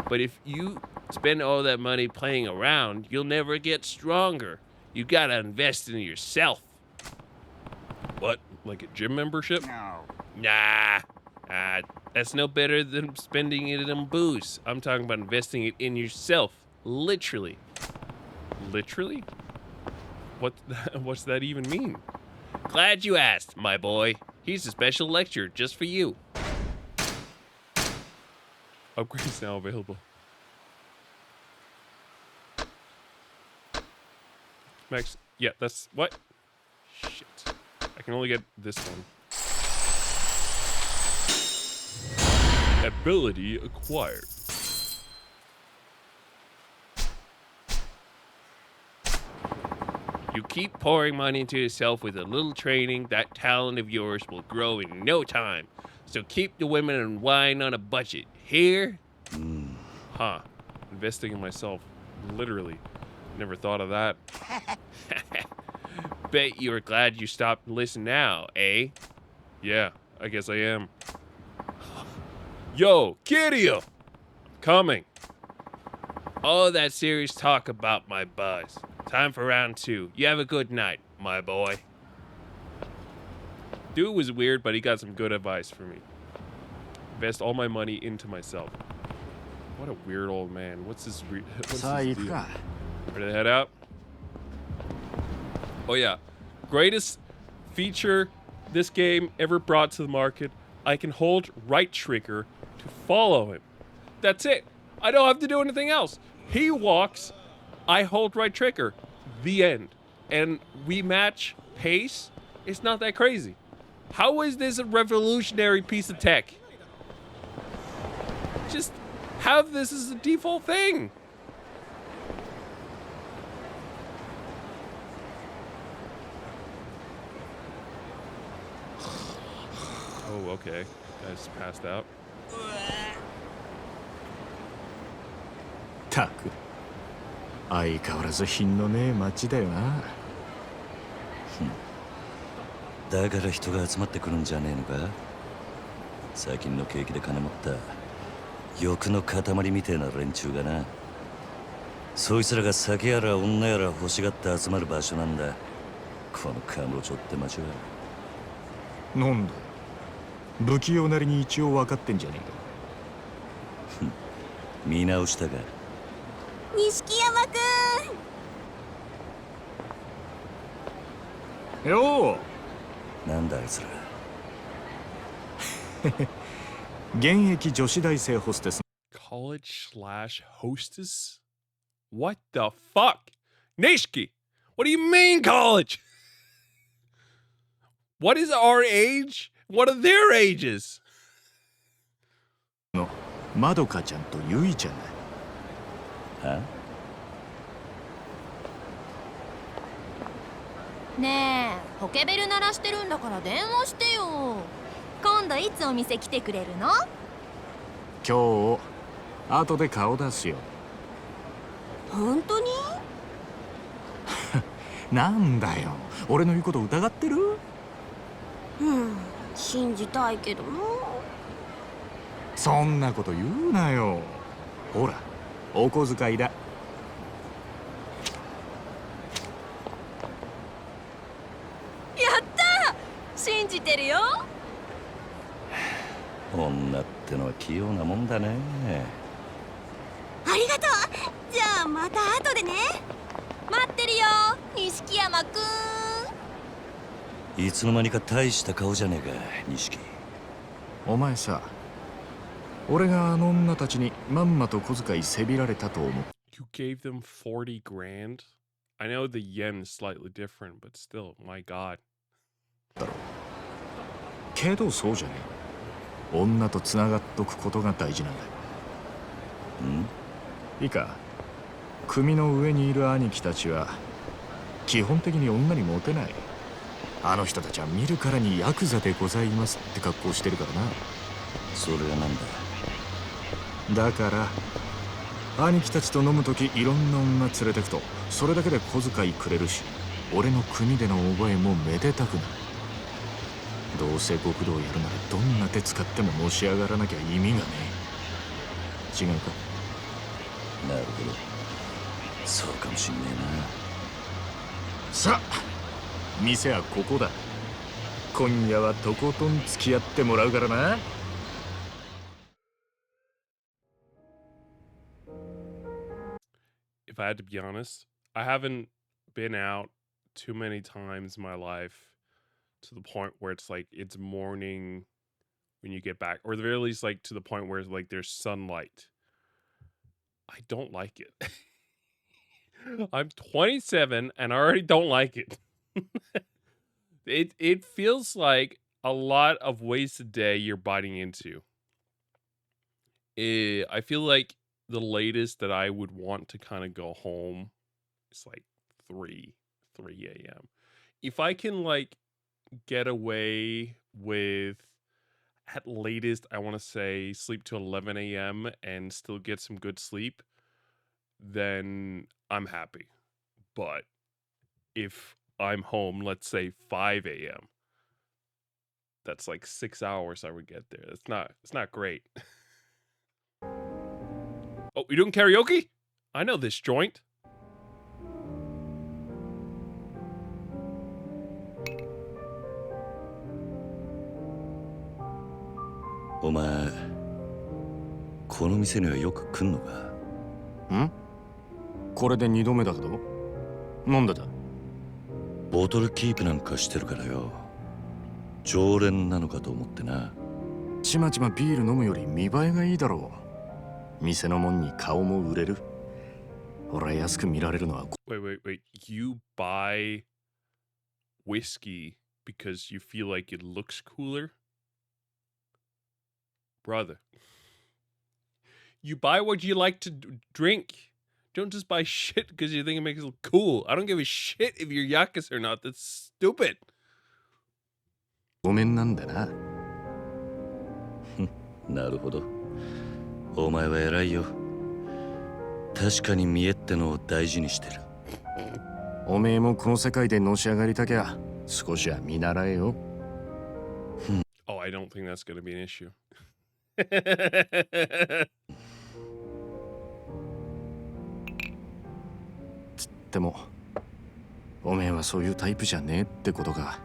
But if you spend all that money playing around, you'll never get stronger. You gotta invest in yourself. What? Like a gym membership? No. Nah. That's no better than spending it in booze. I'm talking about investing it in yourself. Literally. Literally? What's that even mean? Glad you asked, my boy. Here's a special lecture just for you. Upgrades now available. Max, yeah, that's what? Shit. I can only get this one. Ability acquired. You keep pouring money into yourself with a little training, that talent of yours will grow in no time. So keep the women and wine on a budget. Here? Huh. Investing in myself. Literally. Never thought of that. Bet you're glad you stopped and listened now, eh? Yeah, I guess I am. Yo, Kiryu! Coming. All that serious talk about my buzz. Time for round 2. You have a good night, my boy. Dude was weird, but he got some good advice for me. Invest all my money into myself. What a weird old man. What's his deal? Ready to head out? Oh yeah. Greatest feature this game ever brought to the market. I can hold right trigger to follow him. That's it. I don't have to do anything else. He walks, I hold right trigger. The end. And we match pace. It's not that crazy. How is this a revolutionary piece of tech? Just have this as a default thing. Oh, okay. I just passed out. たく相変わらず品のねえ街だよな。だから人が集まってくるんじゃねえのか。最近の景気で金持った欲の塊みてえな連中がな。そいつらが酒やら女やら欲しがって集まる場所なんだ。このカムロ町って町は。なんだよ。不器用なりに一応分かってんじゃねえか。見直したか。錦山くん。ようなんだあいつら。現役女子大生ホステス。College/hostess? What the fuck? Nishiki! What do you mean college? What is our age? What are their ages? のまどかちゃんとゆいちゃんだ。は？ねえ、ポケベル鳴らしてるんだから電話してよ。今度いつお店来てくれるの？今日後で顔出すよ。本当に？なんだよ、俺の言うこと疑ってる？信じたいけどな。そんなこと言うなよ。ほら、お小遣いだ。やったー！信じてるよ。女ってのは器用なもんだね。ありがとう。じゃあまた後でね。待ってるよ、錦山くん。いつの間にか大した顔じゃねえか、錦。お前さ、俺があの女たちにまんまと小遣いせびられたと思う。You gave them 40 grand? I know the yen is slightly different, but still, my god. けどそうじゃねえ。女とつながっとくことが大事なんだ。いいか、組の上にいる兄貴たちは基本的に女にモテない。あの人たちは見るからにヤクザでございますって格好してるからな。それがなんだ。だから兄貴たちと飲むときいろんな女連れてくとそれだけで小遣いくれるし、俺の国での覚えもめでたくなる。どうせ極道やるならどんな手使ってものし上がらなきゃ意味がねえ。違うか。なるほど、そうかもしんねえな。さあ店はここだ。今夜はとことん付き合ってもらうからな。If I had to be honest, I haven't been out too many times in my life to the point where it's like it's morning when you get back, or at the very least, like to the point where like there's sunlight. I don't like it. I'm 27 and I already don't like it. It feels like a lot of wasted day you're biting into. I feel like the latest that I would want to kind of go home is like 3 a.m. If I can like get away with at latest, I want to say sleep to 11 a.m. and still get some good sleep, then I'm happy. But if I'm home, let's say 5 a.m., that's like 6 hours I would get there. It's not great. Oh, you doing karaoke? I know this joint.お前、この店にはよく来んのか？ん？これで2度目だけど。なんでだ？ボトルキープなんかしてるからよ。常連なのかと思ってな。ちまちまビール飲むより見栄えがいいだろう。店のもんに顔も売れる。俺は安く見られるのは。Wait. You buy whiskey because you feel like it looks cooler? Brother. You buy what you like to drink. Don't just buy shit because you think it makes it look cool. I don't give a shit if you're Yakuza or not. That's stupid. ごめんなんだな。なるほど。お前は偉いよ。確かに見栄ってのを大事にしてる。おめえもこの世界でのし上がりたきゃ少しは見習えよ。Oh, I don't think that's going to be an issue. つってもおめえはそういうタイプじゃねえってことか。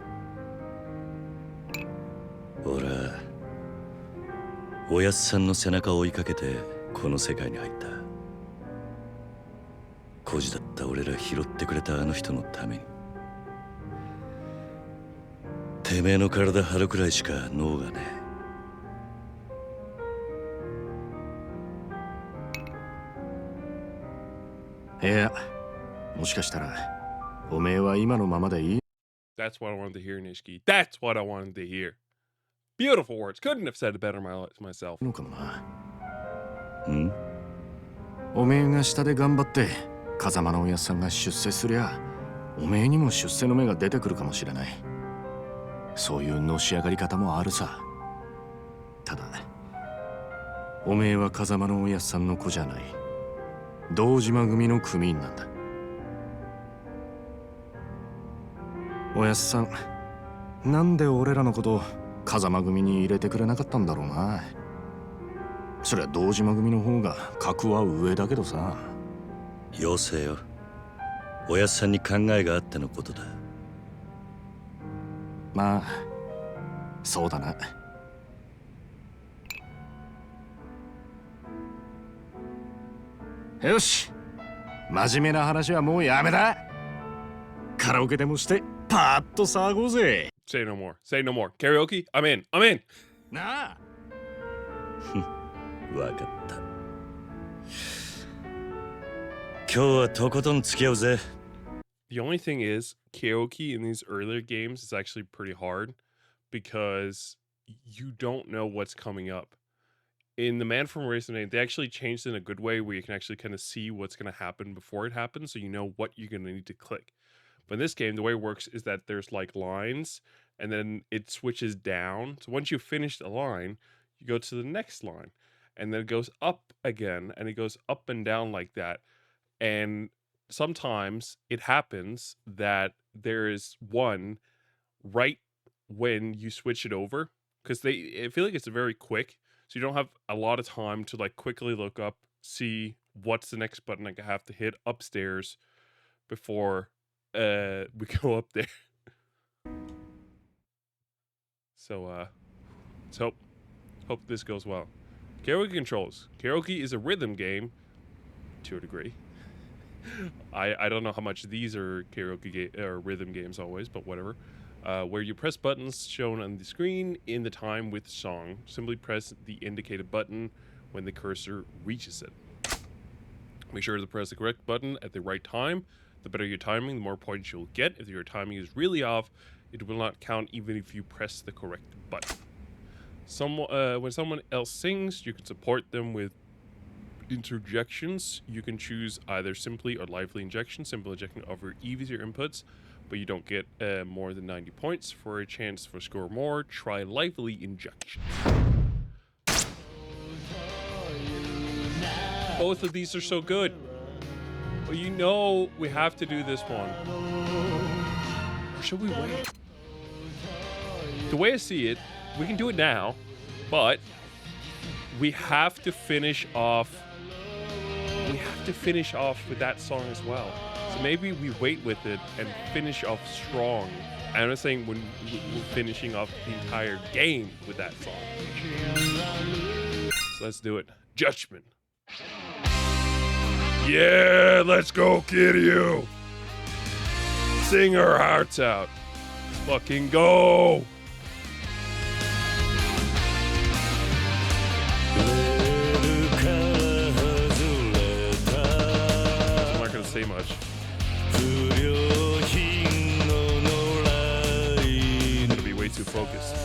俺はおやっさんの背中を追いかけてこの世界に入った。孤児だった俺ら拾ってくれたあの人のために。てめえの体張るくらいしか脳がねえ。いや、もしかしたらおめえは今のままでいい。 That's what I wanted to hear, Nishiki. That's what I wanted to hear. Beautiful words. Couldn't have said it better myself. のかもな。ん？おめえが下で頑張って風間のおやっさんが出世すりゃおめえにも出世の芽が出てくるかもしれない。そういうのし上がり方もあるさ。ただおめえは風間のおやっさんの子じゃない。堂島組の組員なんだ。おやっさん、なんで俺らのこと風間組に入れてくれなかったんだろうな。そりゃ堂島組の方が格は上だけどさ。よせよ。おやっさんに考えがあってのことだ。まあそうだな。よし、真面目な話はもうやめだ。カラオケでもしてパーッと騒ごうぜ。 Say no more. Say no more. Karaoke? I'm in. I'm in. なあ。わかった。今日はとことん付き合うぜ。The only thing is, karaoke in these earlier games is actually pretty hard because you don't know what's coming up. In the Man from Racing, they actually changed it in a good way where you can actually kind of see what's going to happen before it happens, so you know what you're going to need to click. But in this game, the way it works is that there's like lines, and then it switches down. So once you finish the line, you go to the next line, and then it goes up again, and it goes up and down like that. And sometimes it happens that there is one right when you switch it over, because I feel like it's very quick, so you don't have a lot of time to like quickly look up, see what's the next button I have to hit upstairs before we go up there. So let's hope this goes well. Karaoke controls. Karaoke is a rhythm game to a degree. I don't know how much these are karaoke or rhythm games always, but whatever. Where you press buttons shown on the screen in the time with song. Simply press the indicated button when the cursor reaches it. Make sure to press the correct button at the right time. The better your timing, the more points you'll get. If your timing is really off, it will not count even if you press the correct button. When someone else sings, you can support them with interjections. You can choose either simply or lively injection. Simple injection offer easier inputs, but you don't get more than 90 points. For a chance for score more, try lively injection. Both of these are so good. Well, you know we have to do this one. Or should we wait? The way I see it, we can do it now, but we have to finish off. We have to finish off with that song as well. So maybe we wait with it and finish off strong. I'm not saying when we're finishing off the entire game with that song. So let's do it. Judgment. Yeah, let's go, Kiryu. Sing our hearts out. Let's fucking go. I'm not gonna say much. I'm gonna be way too focused.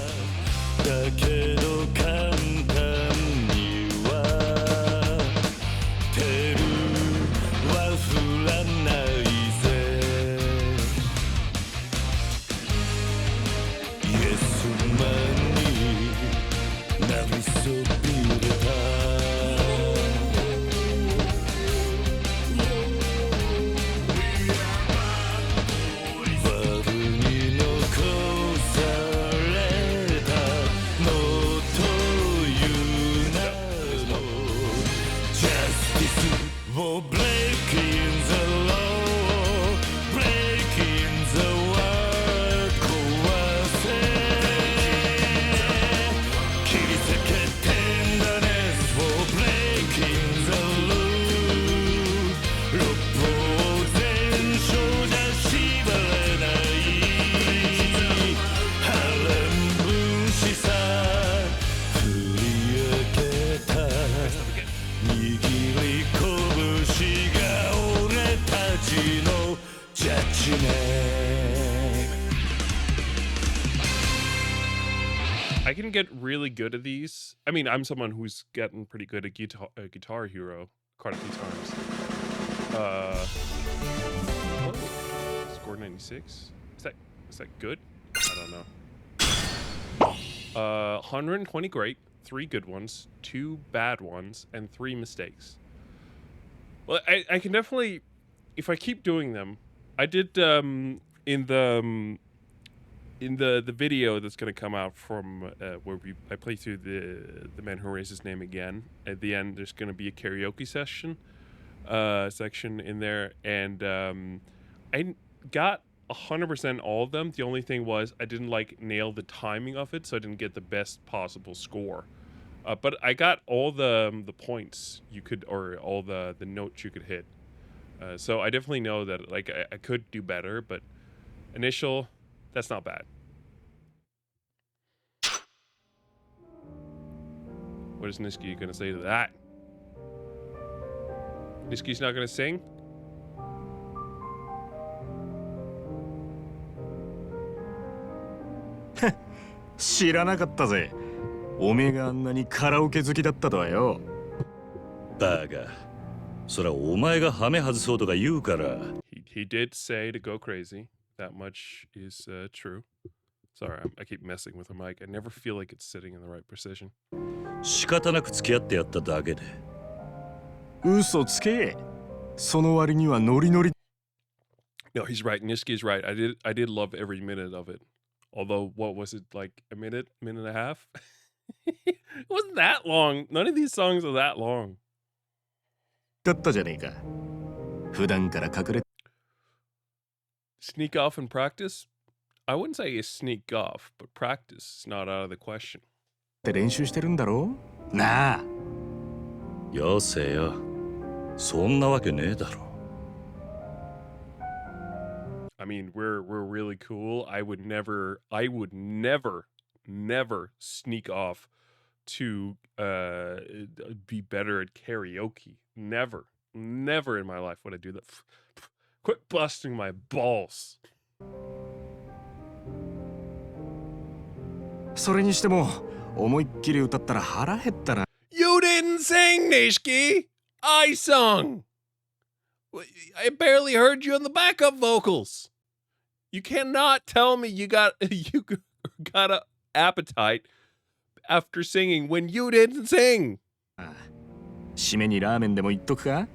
I can get really good at these. I mean, I'm someone who's gotten pretty good at Guitar Hero quite a few times. Score 96. Is that good? I don't know. 120 great, 3 good ones, 2 bad ones, and 3 mistakes. Well, I can definitely, if I keep doing them. I did in the video that's gonna come out from where I play through the Man Who Raised His Name Again. At the end, there's gonna be a karaoke section in there, and I got 100% all of them. The only thing was I didn't nail the timing of it, so I didn't get the best possible score. But I got all the points you could, or all the notes you could hit. So I definitely know that I could do better, but initial, that's not bad. What is Niski gonna say to that? Niski's not gonna sing? 知らなかったぜ。おめえがあんなにカラオケ好きだったとはよ。だが、それはお前がハメ外そうとか言うから。He did say to go crazy. That much is true. Sorry, I keep messing with the mic. I never feel like it's sitting in the right precision. 仕方なく付き合ってやっただけで。嘘つけ。その割にはノリノリ。No, he's right. Nishiki is right. I did love every minute of it. Although, what was it, like a minute and a half? It wasn't that long. None of these songs are that long. だったじゃねえか。普段から隠れ。Sneak off and practice? I wouldn't say you sneak off, but practice is not out of the question. って練習してるんだろなあ。よせよ。そんなわけねえだろ。I mean, we're really cool. I would never sneak off to be better at karaoke. Never in my life would I do that. Quit busting my balls. それにしても思いっきり歌ったら腹減ったな。You didn't sing, Nishiki. I sung. I barely heard you on the backup vocals. You cannot tell me you got an appetite after singing when you didn't sing. 締めにラーメンでも言っとくか。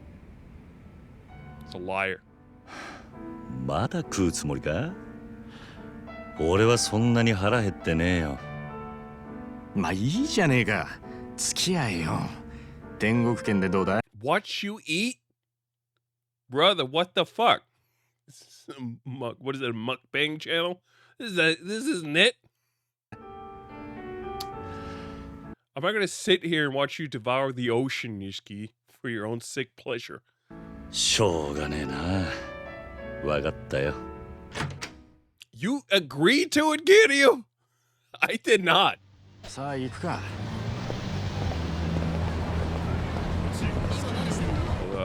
It's a liar. まだ食うつもりか？俺はそんなに腹減ってねえよ。まあいいじゃねえか。付き合えよ。天国圏でどうだ？ What you eat? Brother, what the fuck? What is it, a mukbang channel? This isn't it. I'm not gonna sit here and watch you devour the ocean, Nishiki, for your own sick pleasure. しょうがねえな。わかったよ。You agreed to it, Kiryu? I did not. さあ行くか。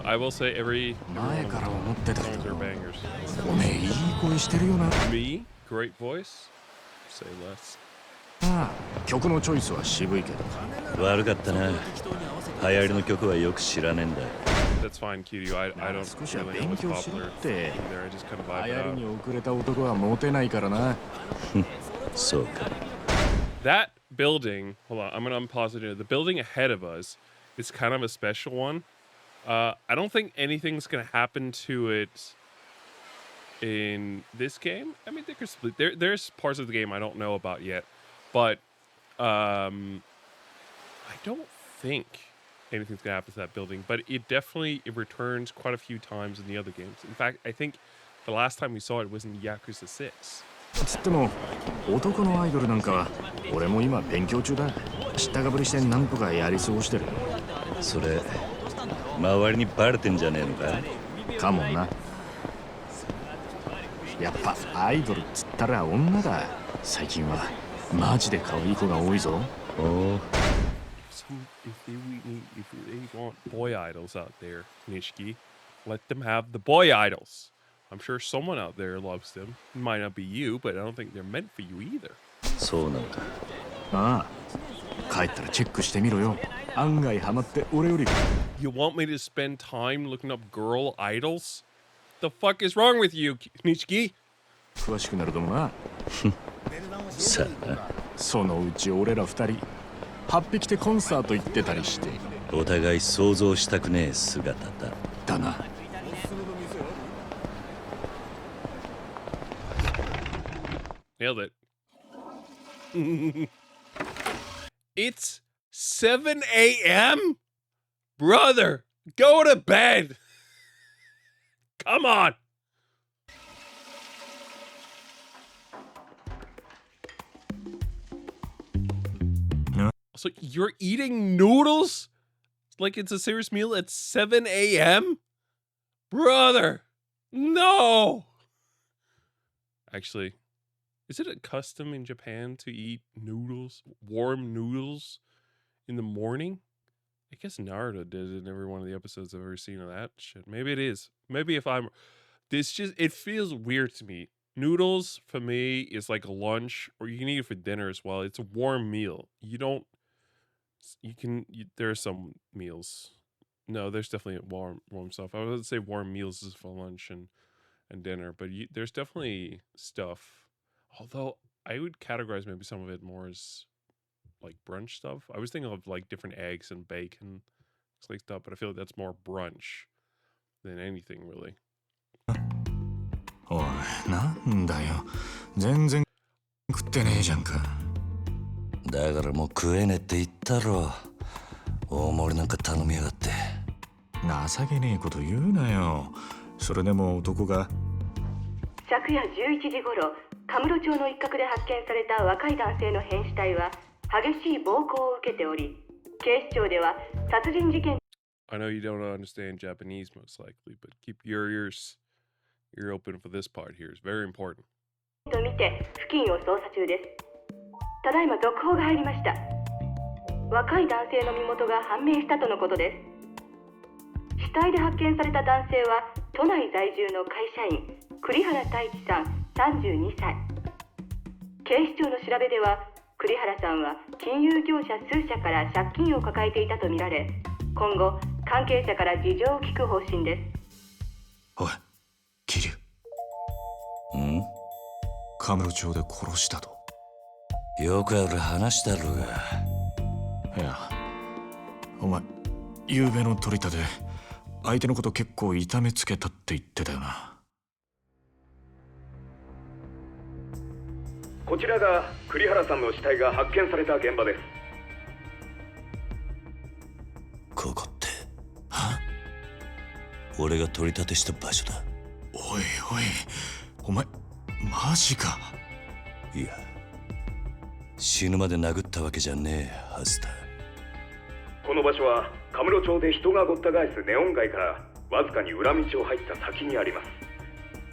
I will say every 前から思ってたけ songs ど are bangers. おめえいい声してるよな。 Me, great voice. Say less. ああ曲のチョイスは渋いけど。悪かったな。流行りの曲はよく知らねえんだ。That's fine, Kiryu. I don't 少しは really know 勉 what's 強しろ popular って。 either. I just kind of 流 vibe 行 it り out. に遅れた男はモテないからな。そうか。That building, hold on, I'm gonna unpause it here. The building ahead of us is kind of a special one. I don't think anything's gonna happen to it in this game. I mean, they could split. There's parts of the game I don't know about yet, but I don't think anything's gonna happen to that building. But it returns quite a few times in the other games. In fact, I think the last time we saw it was in Yakuza 6. つっても男のアイドルなんかは俺も今勉強中だ。知ったかぶりしてなんとかやり過ごしてる。それ周りにバレてんじゃねえのか？かもな。やっぱアイドルっつったら女だ。最近はマジで可愛い子が多いぞ。おお。If they want boy idols out there, Nishiki, let them have the boy idols. I'm sure someone out there loves them. It might not be you, but I don't think they're meant for you either. そうなのか。ああ帰ったらチェックしてみろよ。案外ハマって俺より。 You want me to spend time looking up girl idols? The fuck is wrong with you, Nishiki? 詳しくなるともな。さあ。そのうち俺ら二人8匹でコンサート行ってたりして。お互い想像したくねえ姿だ。だな。Nailed it. It's 7 a.m.? Brother, go to bed. Come on. So you're eating noodles? Like it's a serious meal at 7 a.m.? Brother, no. Actually, is it a custom in Japan to eat noodles, warm noodles, in the morning? I guess Naruto did it in every one of the episodes I've ever seen of that shit. Maybe it is. Maybe if I'm... it feels weird to me noodles for me is like a lunch, or you can eat it for dinner as well. It's a warm meal. You don't. There are some meals. No, there's definitely warm stuff. I would say warm meals is for lunch and dinner, but there's definitely stuff. Although I would categorize maybe some of it more as like brunch stuff. I was thinking of like different eggs and bacon, like stuff, but I feel like that's more brunch than anything really. おい、なんだよ。全然食ってねえじゃんか。だからもう食えねえって言ったろ。大盛りなんか頼みやがって。情けねえこと言うなよ。それでも男が。昨夜11時頃、カムロ町の一角で発見された若い男性の変死体は激しい暴行を受けており、警視庁では殺人事件。I know you don't understand Japanese most likely, but keep your ear open for this part here. It's very important. と見て付近を捜査中です。ただいま続報が入りました。若い男性の身元が判明したとのことです。死体で発見された男性は都内在住の会社員栗原太一さん32歳。警視庁の調べでは栗原さんは金融業者数社から借金を抱えていたとみられ、今後関係者から事情を聞く方針です。おい、桐生。ん？カムロ町で殺したと。よくある話だろうが。いや、お前、昨べの取り立て、相手のこと結構痛めつけたって言ってたよな。こちらが栗原さんの死体が発見された現場です。ここって、俺が取り立てした場所だ。おいおい、お前、マジか。いや、死ぬまで殴ったわけじゃねえはずだ。この場所はカムロ町で人がごった返すネオン街からわずかに裏道を入った先にあります。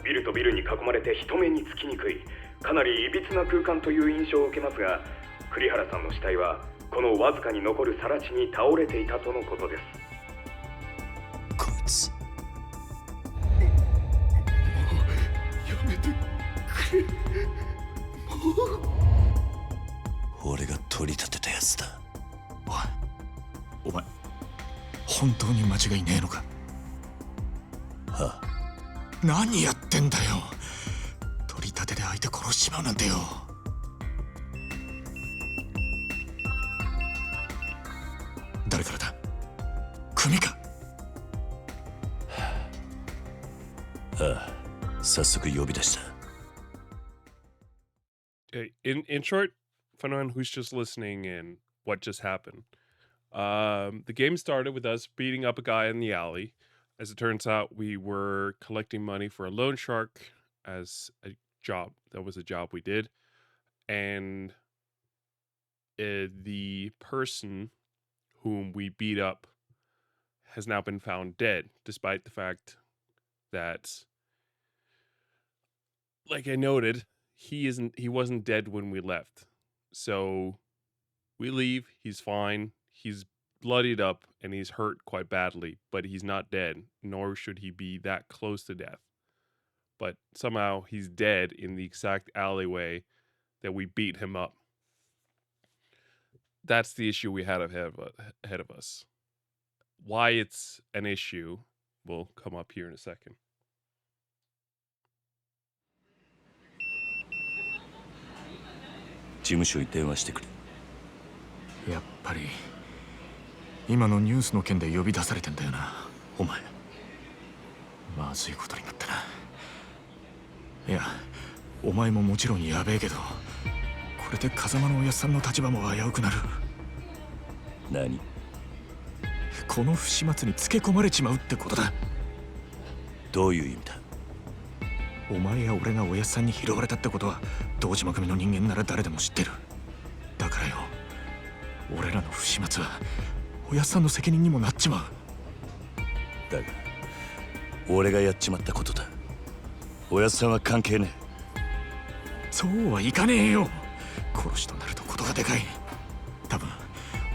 ビルとビルに囲まれて人目につきにくい、かなりいびつな空間という印象を受けますが、栗原さんの死体はこのわずかに残る更地に倒れていたとのことです。こいつ、やめてくれ。俺が取り立てたやつだ。お前、本当に間違いねえのか。はあ、何やってんだよ。取り立てで相手殺しちまうなんてよ。誰からだ？組か。ああ、早速呼び出した。In short, for anyone who's just listening in, what just happened? The game started with us beating up a guy in the alley. As it turns out, we were collecting money for a loan shark as a job. That was a job we did. And the person whom we beat up has now been found dead, despite the fact that, like I noted, he wasn't dead when we left. So we leave, he's fine. He's bloodied up and he's hurt quite badly, but he's not dead, nor should he be that close to death. But somehow he's dead in the exact alleyway that we beat him up. That's the issue we had ahead of us. Why it's an issue will come up here in a second. 事務所に電話してくれ。やっぱり今のニュースの件で呼び出されてんだよな、お前。まずいことになったな。いや、お前ももちろんやべえけど、これで風間のおやっさんの立場も危うくなる。何？この不始末につけ込まれちまうってことだ。どういう意味だ？お前や俺がおやっさんに拾われたってことは堂島組の人間なら誰でも知ってる。だからよ、俺らの不始末はおやっさんの責任にもなっちまう。だが俺がやっちまったことだ。おやっさんは関係ねえ。そうはいかねえよ。殺しとなるとことがでかい。多分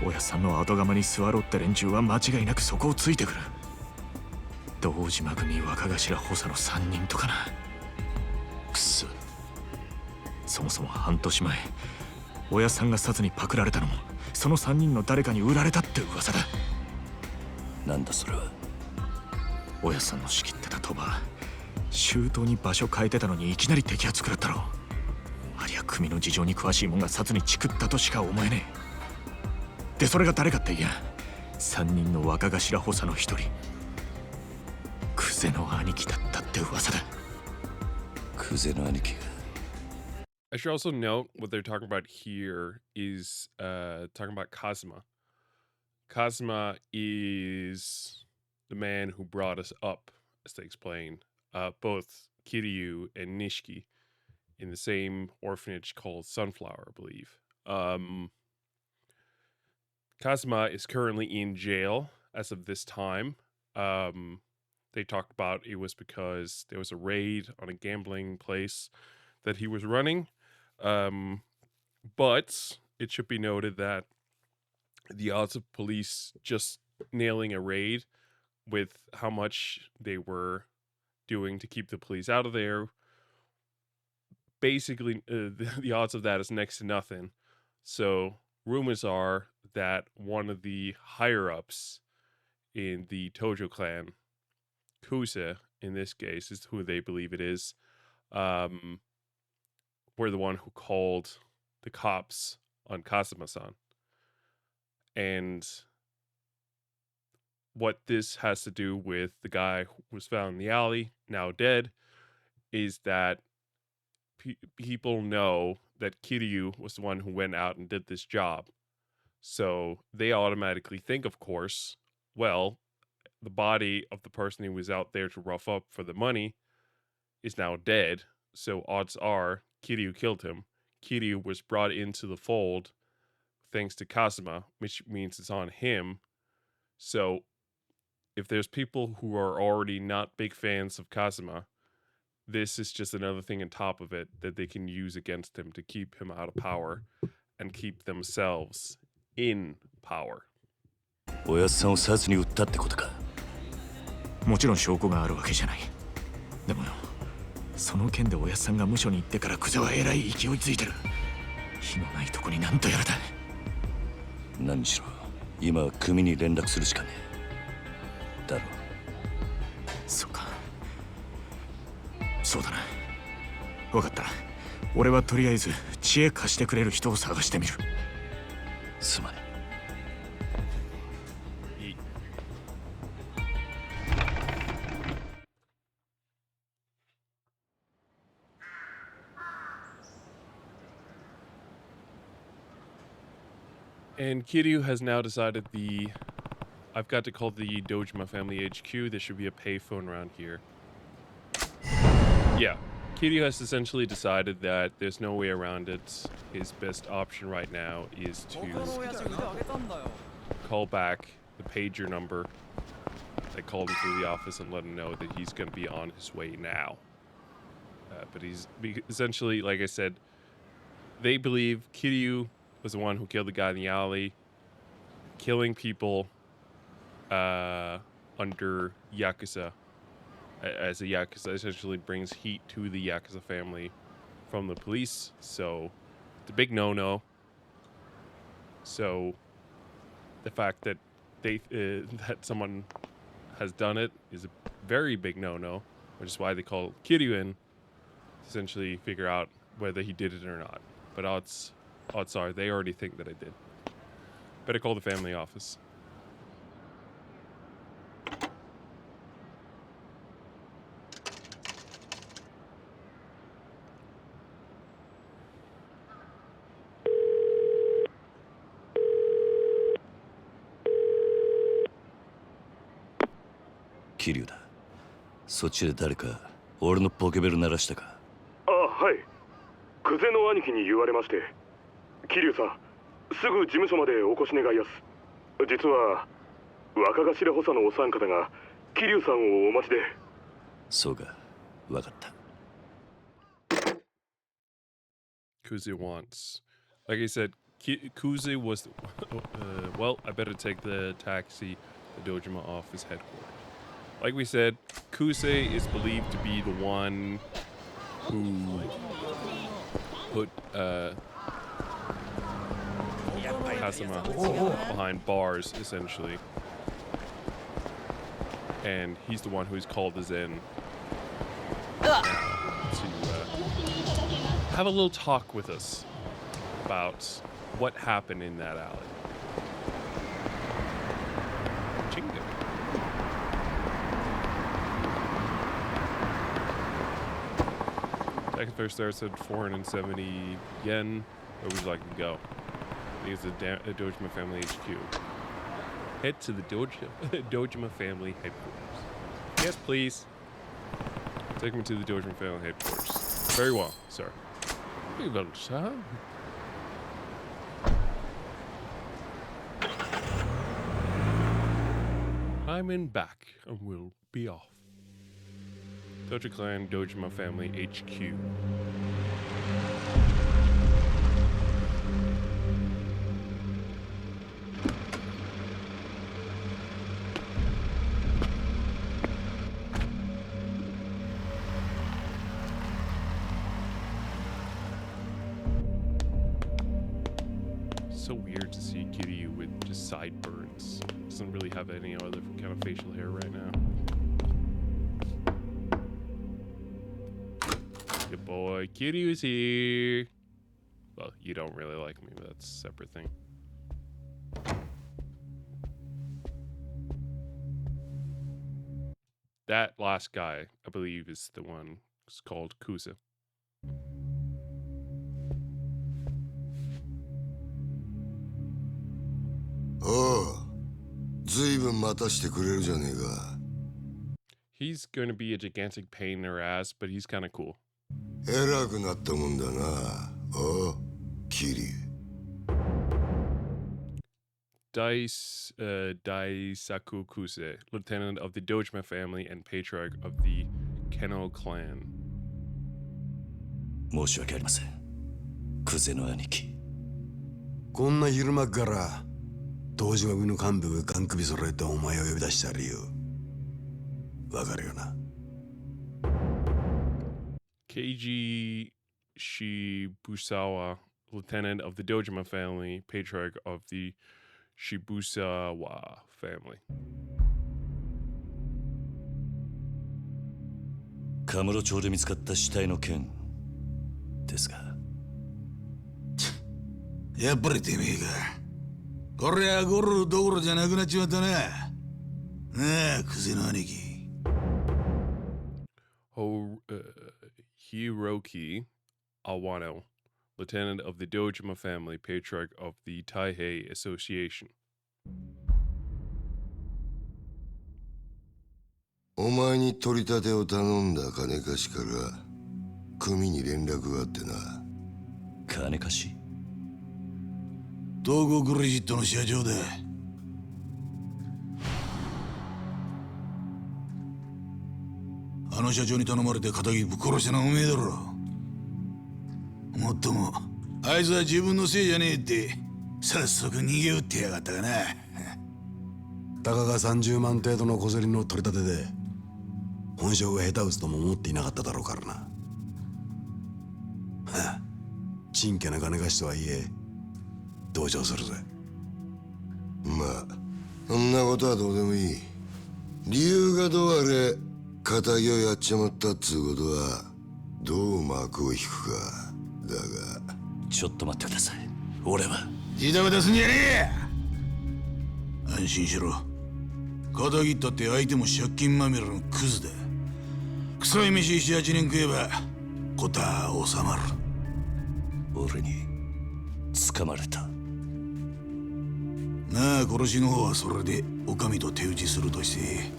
おやっさんの後釜に座ろうって連中は間違いなくそこをついてくる。堂島組若頭補佐の3人とかな。くそ。そもそも半年前、おやさんがサツにパクられたのもその3人の誰かに売られたって噂だ。なんだそれは。おやさんの仕切ってた鳥羽、周到に場所変えてたのにいきなり摘発食らったろ。ありゃ組の事情に詳しいもんがサツにチクったとしか思えねえ。でそれが誰かっていや、3人の若頭補佐の一人、クゼの兄貴だったって噂だ。クゼの兄貴が。I should also note what they're talking about here is talking about Kazuma. Kazuma is the man who brought us up, as they explain, both Kiryu and Nishiki in the same orphanage called Sunflower, I believe. Kazuma is currently in jail as of this time. They talked about it was because there was a raid on a gambling place that he was running. But it should be noted that the odds of police just nailing a raid with how much they were doing to keep the police out of there, basically the odds of that is next to nothing. So rumors are that one of the higher-ups in the Tojo clan, Kusa in this case is who they believe it is, were the one who called the cops on Kazuma-san. And what this has to do with the guy who was found in the alley, now dead, is that people know that Kiryu was the one who went out and did this job. So they automatically think, of course, well, the body of the person who was out there to rough up for the money is now dead. So odds are Kiryu killed him. Kiryu was brought into the fold thanks to Kazuma, which means it's on him. So if there's people who are already not big fans of Kazuma, this is just another thing on top of it that they can use against him to keep him out of power and keep themselves in power. おやっさんを殺に売ったってことか。もちろん証拠があるわけじゃない。でもよ、その件でおやっさんが無所に行ってからクゼはえらい勢いついてる。火のないとこになんとやらだ。何にしろ今は組に連絡するしかねえ。だろ。そうか。そうだな。分かった。俺はとりあえず知恵貸してくれる人を探してみる。すまね。And Kiryu has now decided I've got to call the Dojima family HQ. There should be a payphone around here. Yeah, Kiryu has essentially decided that there's no way around it. His best option right now is to call back the pager number that called him to the office and let him know that he's going to be on his way now. But he's essentially, like I said, they believe Kiryu was the one who killed the guy in the alley, killing people under Yakuza. As a Yakuza essentially brings heat to the Yakuza family from the police, so it's a big no-no. So the fact that that someone has done it is a very big no-no, which is why they call Kiryu in to essentially figure out whether he did it or not. But odds are they already think that I did. Better call the family office. Kiryu だ。そっちで誰か俺のポケベル鳴らしたか。あ、はい。クゼの兄貴に言われまして。桐生さん、すぐ事務所までお越し願いやす。実は若頭補佐のお三方が桐生さんをお待ちで。そうか、わかった。Kuze wants, like I said, Kuze was, well, I better take the taxi to Dojima office headquarters. Like we said, Kuze is believed to be the one who put Kazuma behind bars, essentially. And he's the one who's called us in to have a little talk with us about what happened in that alley. Chinga. Second first starts at 470 yen. Where would you like to go? I think it's the Dojima Family HQ. Head to the Dojima Family headquarters. Yes, please. Take me to the Dojima Family headquarters. Very well, sir. Very well, sir. I'm in back and we'll be off. Dojo Clan Dojima Family HQ. So weird to see Kiryu with just sideburns. Doesn't really have any other kind of facial hair right now. Good boy, Kiryu's here. Well, you don't really like me, but that's a separate thing. That last guy, I believe, is the one who's called Kusa. He's going to be a gigantic pain in their ass, but he's kind of cool. Daisaku Kuse, lieutenant of the Dojima family and patriarch of the Keno clan. 申し訳ありません。クゼの兄貴。こんな昼間から東島組の幹部がガン首揃えてお前を呼び出した理由わかるよな。Keiji Shibusawa, lieutenant of the Dojima family, patriarch of the Shibusawa family. カムロ町で見つかった死体の件ですが。やっぱりてめえか。こりゃゴルどころじゃなくなっちまったな。なあ、クゼの兄貴。Hiroki Awano, lieutenant of the Dojima family, patriarch of the Taihei Association. お前に取り立てを頼んだ金貸しから組に連絡があってな。金貸し？東郷クレジットの社長だ。あの社長に頼まれて仇ぶっ殺したのはおめえだろ。もっともあいつは自分のせいじゃねえって早速逃げ打ってやがったがな。たかが30万程度の小競りの取り立てで本性が下手打つとも思っていなかっただろうからな。はあ、ちんけな金貸しとはいえ同情するぜ。まあそんなことはどうでもいい。理由がどうあれ仇をやっちまったっつうことはどう幕を引くかだが。ちょっと待ってください。俺はジタバタすんじゃねえ。安心しろ。仇ったって相手も借金まみれのクズだ。臭い飯7、8年食えば事は収まる。俺に掴まれた。なあ、殺しの方はそれでお上と手打ちするとして、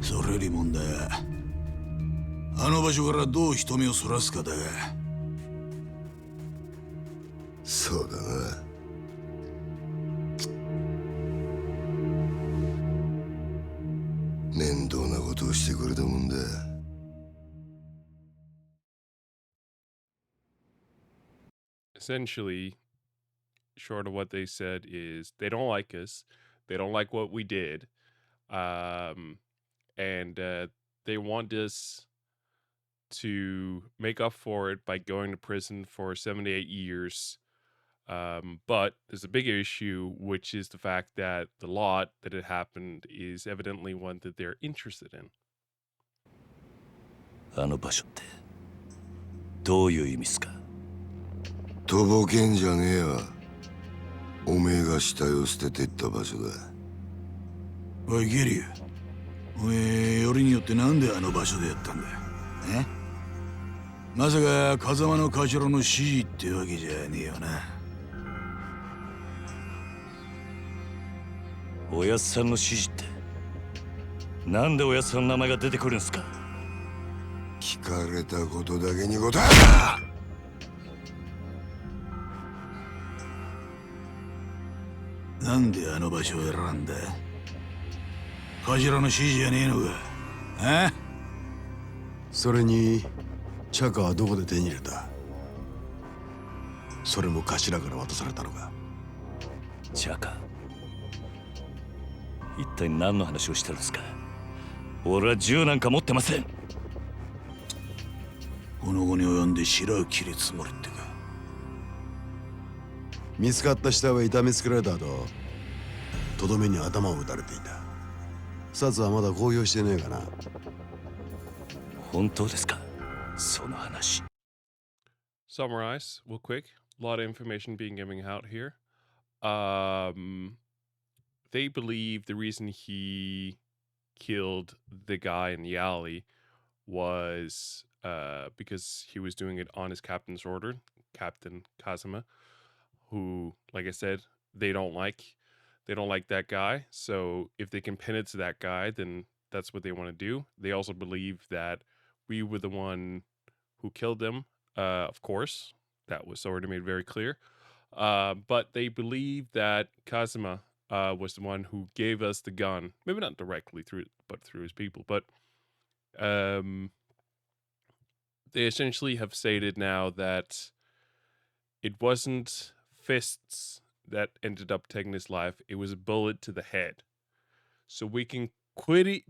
それより問題はあの場所からどう人目をそらすかだが。そうだな。面倒なことをしてくれたもんだ。Essentially, short of what they said is they don't like us. They don't like what we did. And they want us to make up for it by going to prison for 78 years. But there's a bigger issue, which is the fact that the lot that it happened is evidently one that they're interested in. あの場所ってどういう意味っすか？とぼけんじゃねえわ。おめえが死体を捨ててった場所だ。おいゲリュー、おめえよりによってなんであの場所でやったんだ？え？まさか風間の頭の指示ってわけじゃねえよな。おやっさんの指示ってなんでおやっさんの名前が出てくるんすか？聞かれたことだけに答えろ！なんであの場所を選んだ？頭の指示じゃねえのか？あ？それにチャカはどこで手に入れた？それも頭から渡されたのか？チャカ、一体何の話をしてるんですか？俺は銃なんか持ってません。この後に及んで白を切るつもりってか？見つかった死体は痛めつけられた後、とどめに頭を打たれていた。殺はまだ公表してねえかな？本当ですか？その話。Summarize real quick. A lot of information being given out here. They believe the reason he killed the guy in the alley was because he was doing it on his captain's order, Captain Kazuma, who, like I said, they don't like. They don't like that guy. So if they can pin it to that guy, then that's what they want to do. They also believe that we were the one who killed them. Of course, that was already made very clear. But they believe that Kazuma was the one who gave us the gun. Maybe not directly through it, but through his people. But they essentially have stated now that it wasn't fists that ended up taking his life. It was a bullet to the head. So we can pretty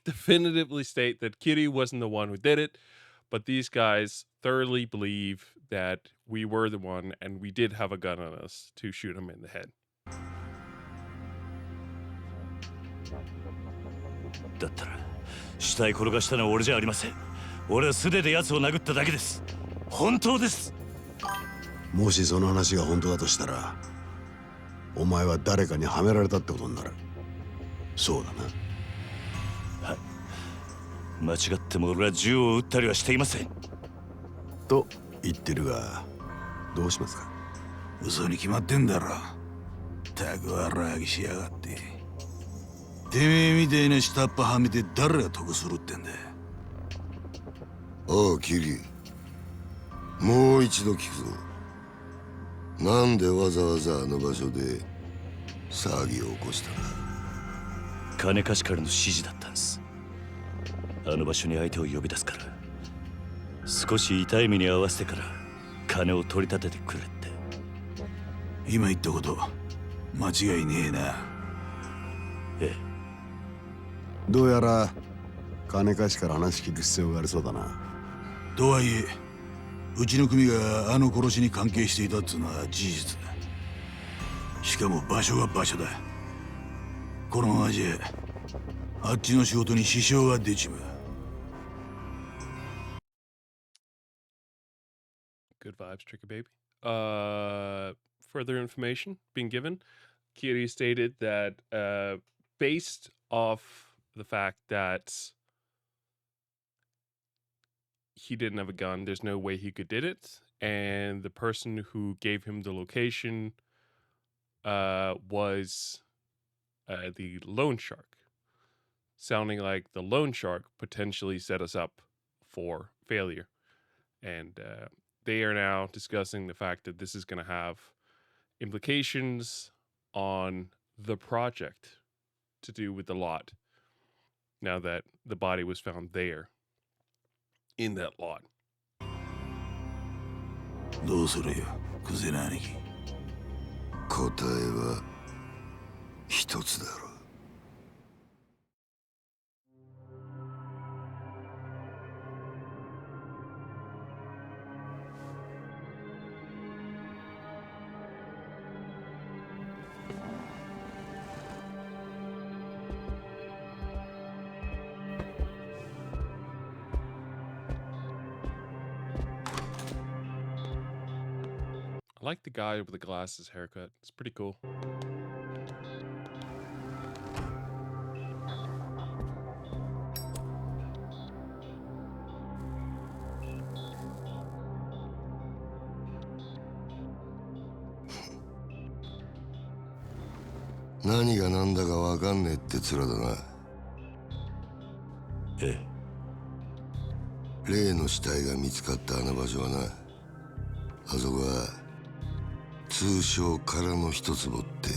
definitively state that Kitty wasn't the one who did it, but these guys thoroughly believe that we were the one and we did have a gun on us to shoot him in the head. だったら死体転がしたのは俺じゃありません。俺は素手で奴を殴っただけです。本当です。もしその話が本当だとしたら、お前は誰かにはめられたってことになる。そうだな。はい。間違っても俺は銃を撃ったりはしていません。と言ってるが、どうしますか？嘘に決まってんだろ。たくわらぎしやがって。てめえみたいな下っ端はめて誰が得するってんだ。おうキリ、もう一度聞くぞ。なんでわざわざあの場所で騒ぎを起こしたか？金貸しからの指示だったんです。あの場所に相手を呼び出すから、少し痛い目に遭わせてから金を取り立ててくれって。今言ったこと間違いねえな。ええ。どうやら金貸しから話聞く必要がありそうだな。とはいえ、うちの組があの殺しに関係していたっつうのは事実だ。しかも場所が場所だ。このままじゃあっちの仕事に支障が出ちまう。Good vibes, Tricky Baby. Further information being given. Kiri stated that based off the fact that he didn't have a gun, there's no way he could did it. And the person who gave him the location was the loan shark. Sounding like the loan shark potentially set us up for failure. And they are now discussing the fact that this is going to have implications on the project to do with the lot. Now that the body was found there in that lot. どうするよ、クゼナ兄貴。答えは一つだろう。like the guy with the glasses haircut. It's pretty cool.何が何だかわかんねえって面だな。ええ。例の死体が見つかったあの場所はな、あそこは通称空の一坪って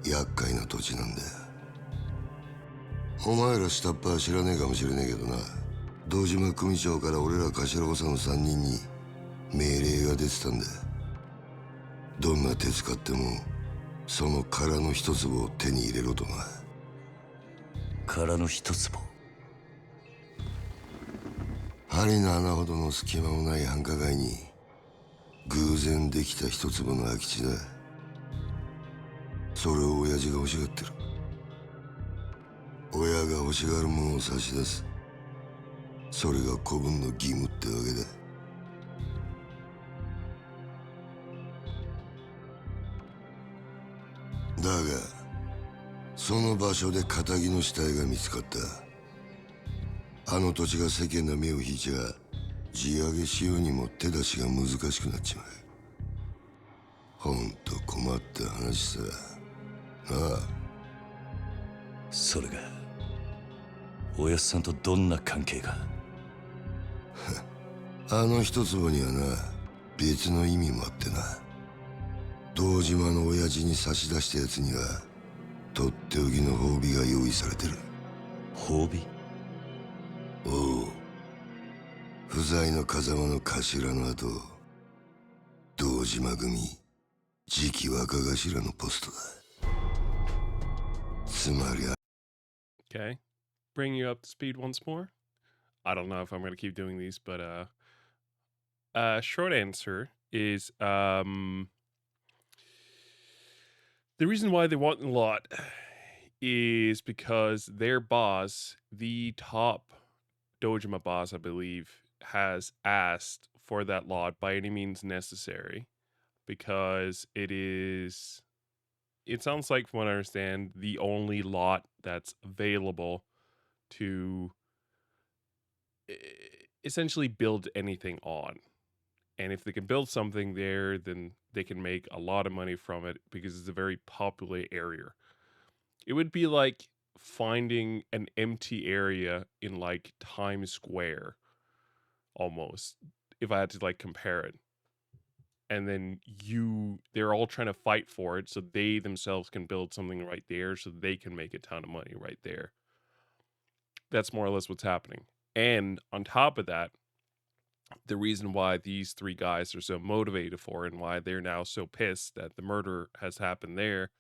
厄介な土地なんだよ。お前ら下っ端は知らねえかもしれねえけどな、堂島組長から俺ら頭補佐の3人に命令が出てたんだ。どんな手使ってもその空の一坪を手に入れろとな。空の一坪。針の穴ほどの隙間もない繁華街に偶然できた一坪の空き地だ。それを親父が欲しがってる。親が欲しがるものを差し出す。それが子分の義務ってわけだ。だがその場所で堅気の死体が見つかった。あの土地が世間の目を引いちゃ地上げしようにも手出しが難しくなっちまう。ほんと困った話さ。なあ。それがおやっさんとどんな関係が？あの一坪にはな、別の意味もあってな。堂島の親父に差し出したやつにはとっておきの褒美が用意されてる。褒美？おう。不在の風間の頭の後、堂島組次期若頭のポストだ。つまりOkay. Bring you up to speed once more. I don't know if I'm going to keep doing these, but short answer is the reason why they want a lot is because their boss, the top Dojima boss, I believe, has asked for that lot by any means necessary because it sounds like, from what I understand, the only lot that's available to essentially build anything on. And if they can build something there, then they can make a lot of money from it because it's a very popular area. It would be like finding an empty area in like Times Square almost, if I had to like compare it. And then they're all trying to fight for it so they themselves can build something right there so they can make a ton of money right there. That's more or less what's happening. And on top of that, the reason why these three guys are so motivated for it and why they're now so pissed that the murder has happened there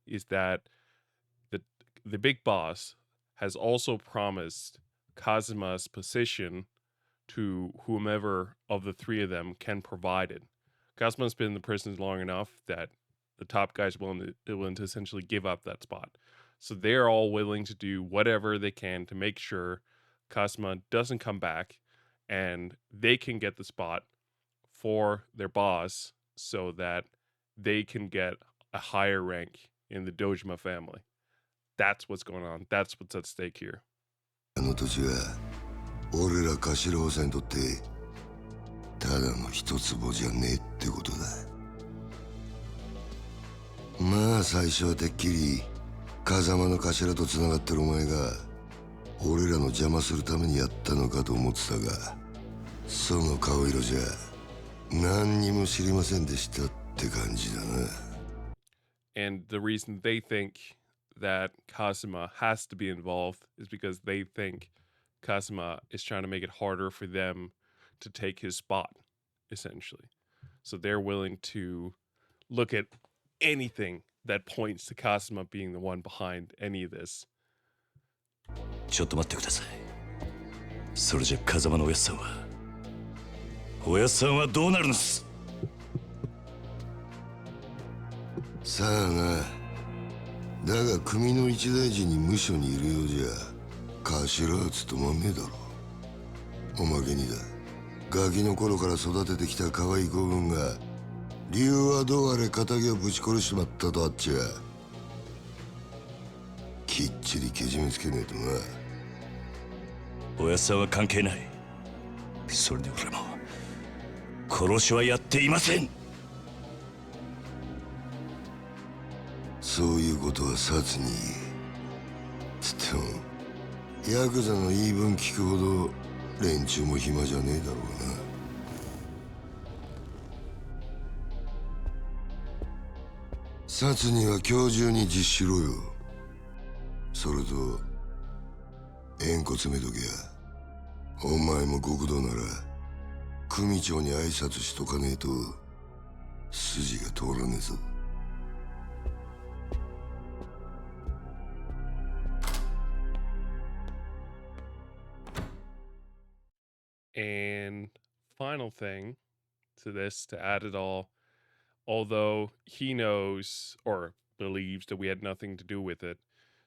is that the big boss has also promised Kazuma's position to whomever of the three of them can provide it. Kazuma's been in the prison long enough that the top guy's willing to essentially give up that spot. So they're all willing to do whatever they can to make sure Kazuma doesn't come back and they can get the spot for their boss so that they can get a higher rank in the Dojima family. That's what's going on. That's what's at stake here. あの土地は俺ら頭補佐にとってただの一坪じゃねえってことだ。まあ最初はてっきり風間の頭とつながってるお前が俺らの邪魔するためにやったのかと思ってたが、その顔色じゃ何にも知りませんでしたって感じだな。And the reason they think that Kazuma has to be involved is because they think Kazuma is trying to make it harder for them to take his spot, essentially. So they're willing to look at anything that points to Kazuma being the one behind any of this. ちょっと待ってください。それじゃ風間のおやっさんはどうなるんです？さあな。だが組の一大事に無所にいるようじゃ頭は務まんねえだろ。おまけにだ、ガキの頃から育ててきた可愛い子分が理由はどうあれ仇をぶち殺しちまったとあっちゃきっちりけじめつけねえとな。おやっさんは関係ない。それで俺も殺しはやっていません。そういうことは殺につってもヤクザの言い分聞くほど連中も暇じゃねえだろうな。殺には今日中に実施しろよ。それと縁故詰めとけや。お前も極道なら組長に挨拶しとかねえと筋が通らねえぞ。And final thing to this, to add it all, although he knows or believes that we had nothing to do with it,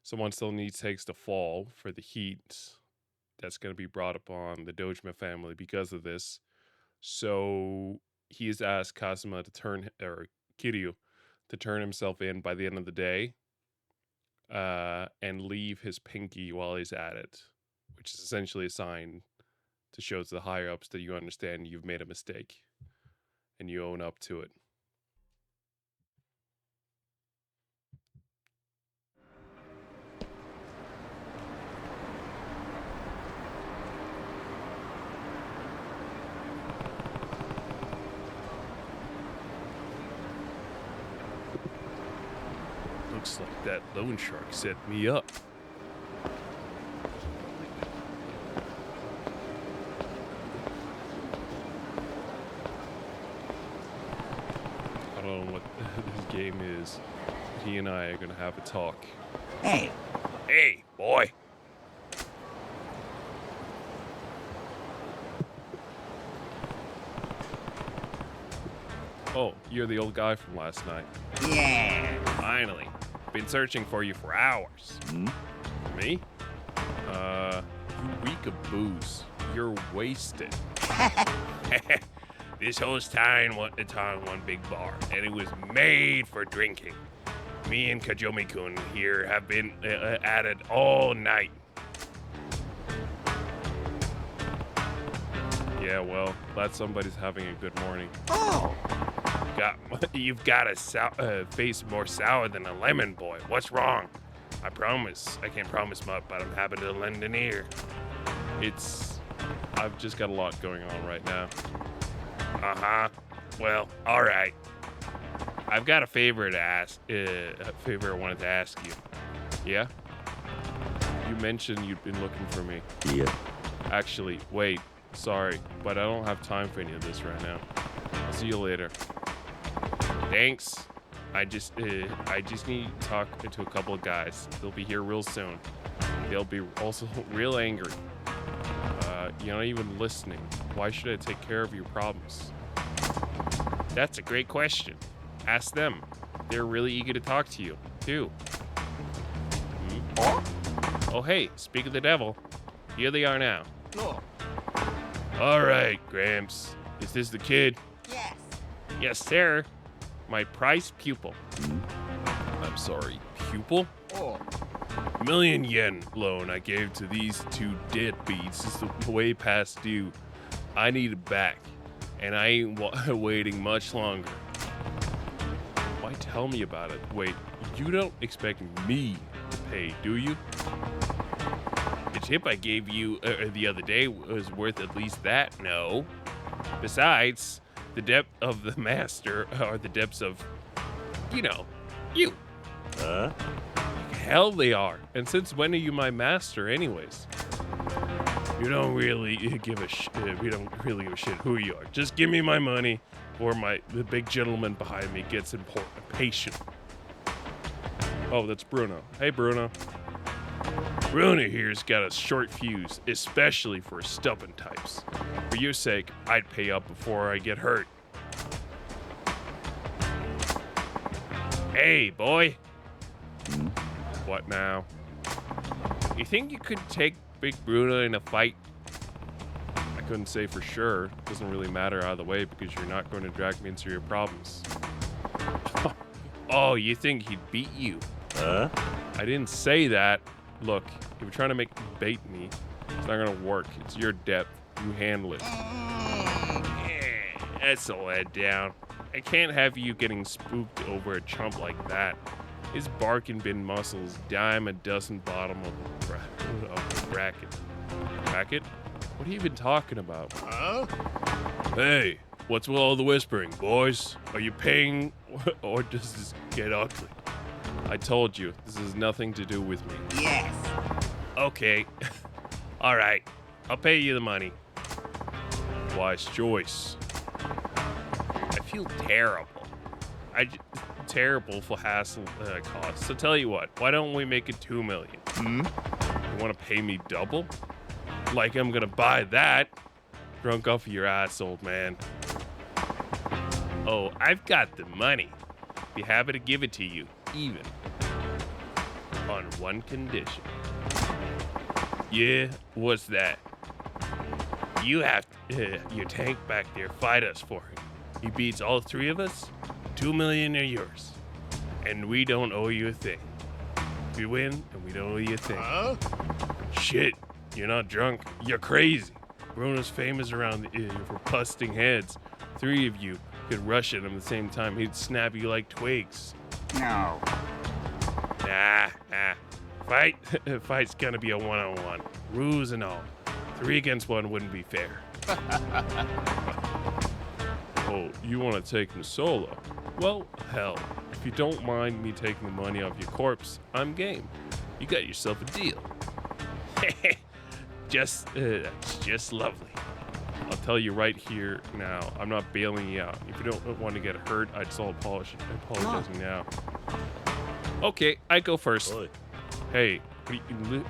someone still takes the fall for the heat that's going to be brought upon the Dojima family because of this. So he has asked Kazuma to Kiryu to turn himself in by the end of the day and leave his pinky while he's at it, which is essentially a sign to show to the higher ups that you understand you've made a mistake and you own up to it. Looks like that loan shark set me up. I don't know what this game is. He and I are gonna have a talk. Hey. Hey, boy. Oh, you're the old guy from last night. Yeah. Finally. Been searching for you for hours. Me? You reek of booze. You're wasted. This whole town one big bar, and it was made for drinking. Me and Kajomi-kun here have been at it all night. Yeah, well, glad somebody's having a good morning. Oh! You've got a face more sour than a lemon, boy. What's wrong? I promise. I can't promise much, but I'm happy to lend an ear. I've just got a lot going on right now. Uh-huh. Well, all right. I've got a favor to ask. A favor I wanted to ask you. Yeah? You mentioned you'd been looking for me. Yeah. Actually, wait. Sorry, but I don't have time for any of this right now. I'll see you later. Thanks. I just need to talk to a couple of guys. They'll be here real soon. They'll be also real angry. You're not even listening. Why should I take care of your problems? That's a great question. Ask them. They're really eager to talk to you, too. Oh, hey, speak of the devil. Here they are now. No. All right, Gramps. Is this the kid? Yes. Yes, sir. My prized pupil. I'm sorry, pupil? Oh. $1,000,000 yen loan I gave to these two deadbeats is way past due. I need it back, and I ain't waiting much longer. Why tell me about it? Wait, you don't expect me to pay, do you? The tip I gave you the other day was worth at least that, no? Besides, the depth of the master are the depths of, you. Hell they are. And since when are you my master anyways? You don't really give a we don't really give a shit who you are. Just give me my money or the big gentleman behind me gets impatient. Oh, that's Bruno. Hey, Bruno. Bruno here's got a short fuse, especially for stubborn types. For your sake, I'd pay up before I get hurt. Hey, boy. What now? You think you could take Big Bruno in a fight? I couldn't say for sure. Doesn't really matter either way because you're not going to drag me into your problems. Oh, you think he'd beat you? Huh? I didn't say that. Look, if you're trying to bait me, it's not gonna work. It's your depth. You handle it. That's a letdown. I can't have you getting spooked over a chump like that. His bark and bin muscles dime a dozen bottom of the bracket. Bracket? What are you even talking about? Huh? Hey, what's with all the whispering, boys? Are you paying or does this get ugly? I told you, this has nothing to do with me. Yes. Okay. All right. I'll pay you the money. Wise choice. I feel terrible. Terrible for hassle costs. So tell you what, why don't we make it $2 million? You want to pay me double? Like I'm gonna buy that? Drunk off of your ass, old man. Oh, I've got the money. Be happy to give it to you, even. On one condition. Yeah, what's that? You have your tank back there fight us for it. He beats all three of us, $2 million are yours. And we don't owe you a thing. We win, and we don't owe you a thing. Huh? Shit, you're not drunk. You're crazy. Bruno's famous around for busting heads. Three of you could rush at him at the same time. He'd snap you like twigs. No. Nah. Fight's gonna be a one-on-one. Rules and all. 3 against 1 wouldn't be fair. Oh, you want to take him solo? Well, hell, if you don't mind me taking the money off your corpse, I'm game. You got yourself a deal. Just lovely. I'll tell you right here now, I'm not bailing you out. If you don't want to get hurt, I'd still apologizing now. Okay, I go first. Oi. Hey,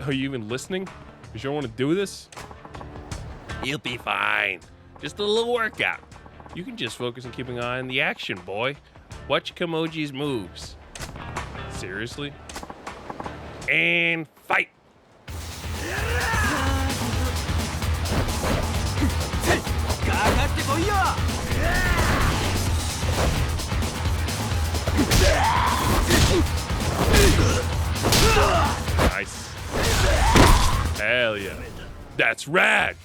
are you even listening? You sure want to do this? You'll be fine. Just a little workout. You can just focus on keeping an eye on the action, boy. Watch Kamoji's moves. Seriously? And fight! Nice. Hell yeah. That's rad!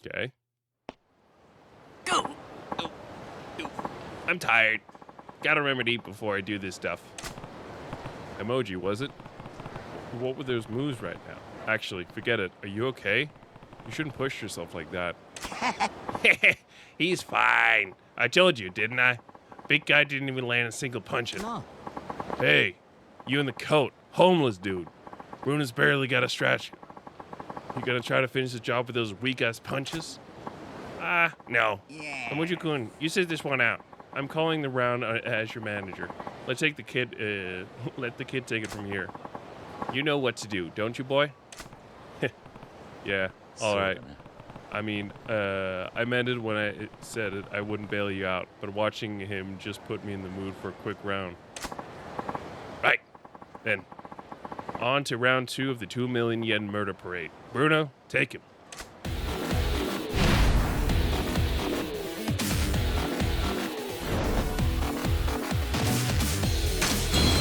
Okay. I'm tired. Gotta remember to eat before I do this stuff. Emoji, was it? What were those moves right now? Actually, forget it. Are you okay? You shouldn't push yourself like that. He's fine. I told you, didn't I? Big guy didn't even land a single punch in. No. Hey, you in the coat. Homeless dude. Bruno's barely got a stretch. You gonna try to finish the job with those weak-ass punches? No. Yeah. Emoji-kun, you sit this one out. I'm calling the round as your manager. Let's take the kid, let the kid take it from here. You know what to do, don't you, boy? Yeah, alright. I mean, I meant it when I said it, I wouldn't bail you out, but watching him just put me in the mood for a quick round. Right, then. On to round 2 of the 2 million yen murder parade. Bruno, take him.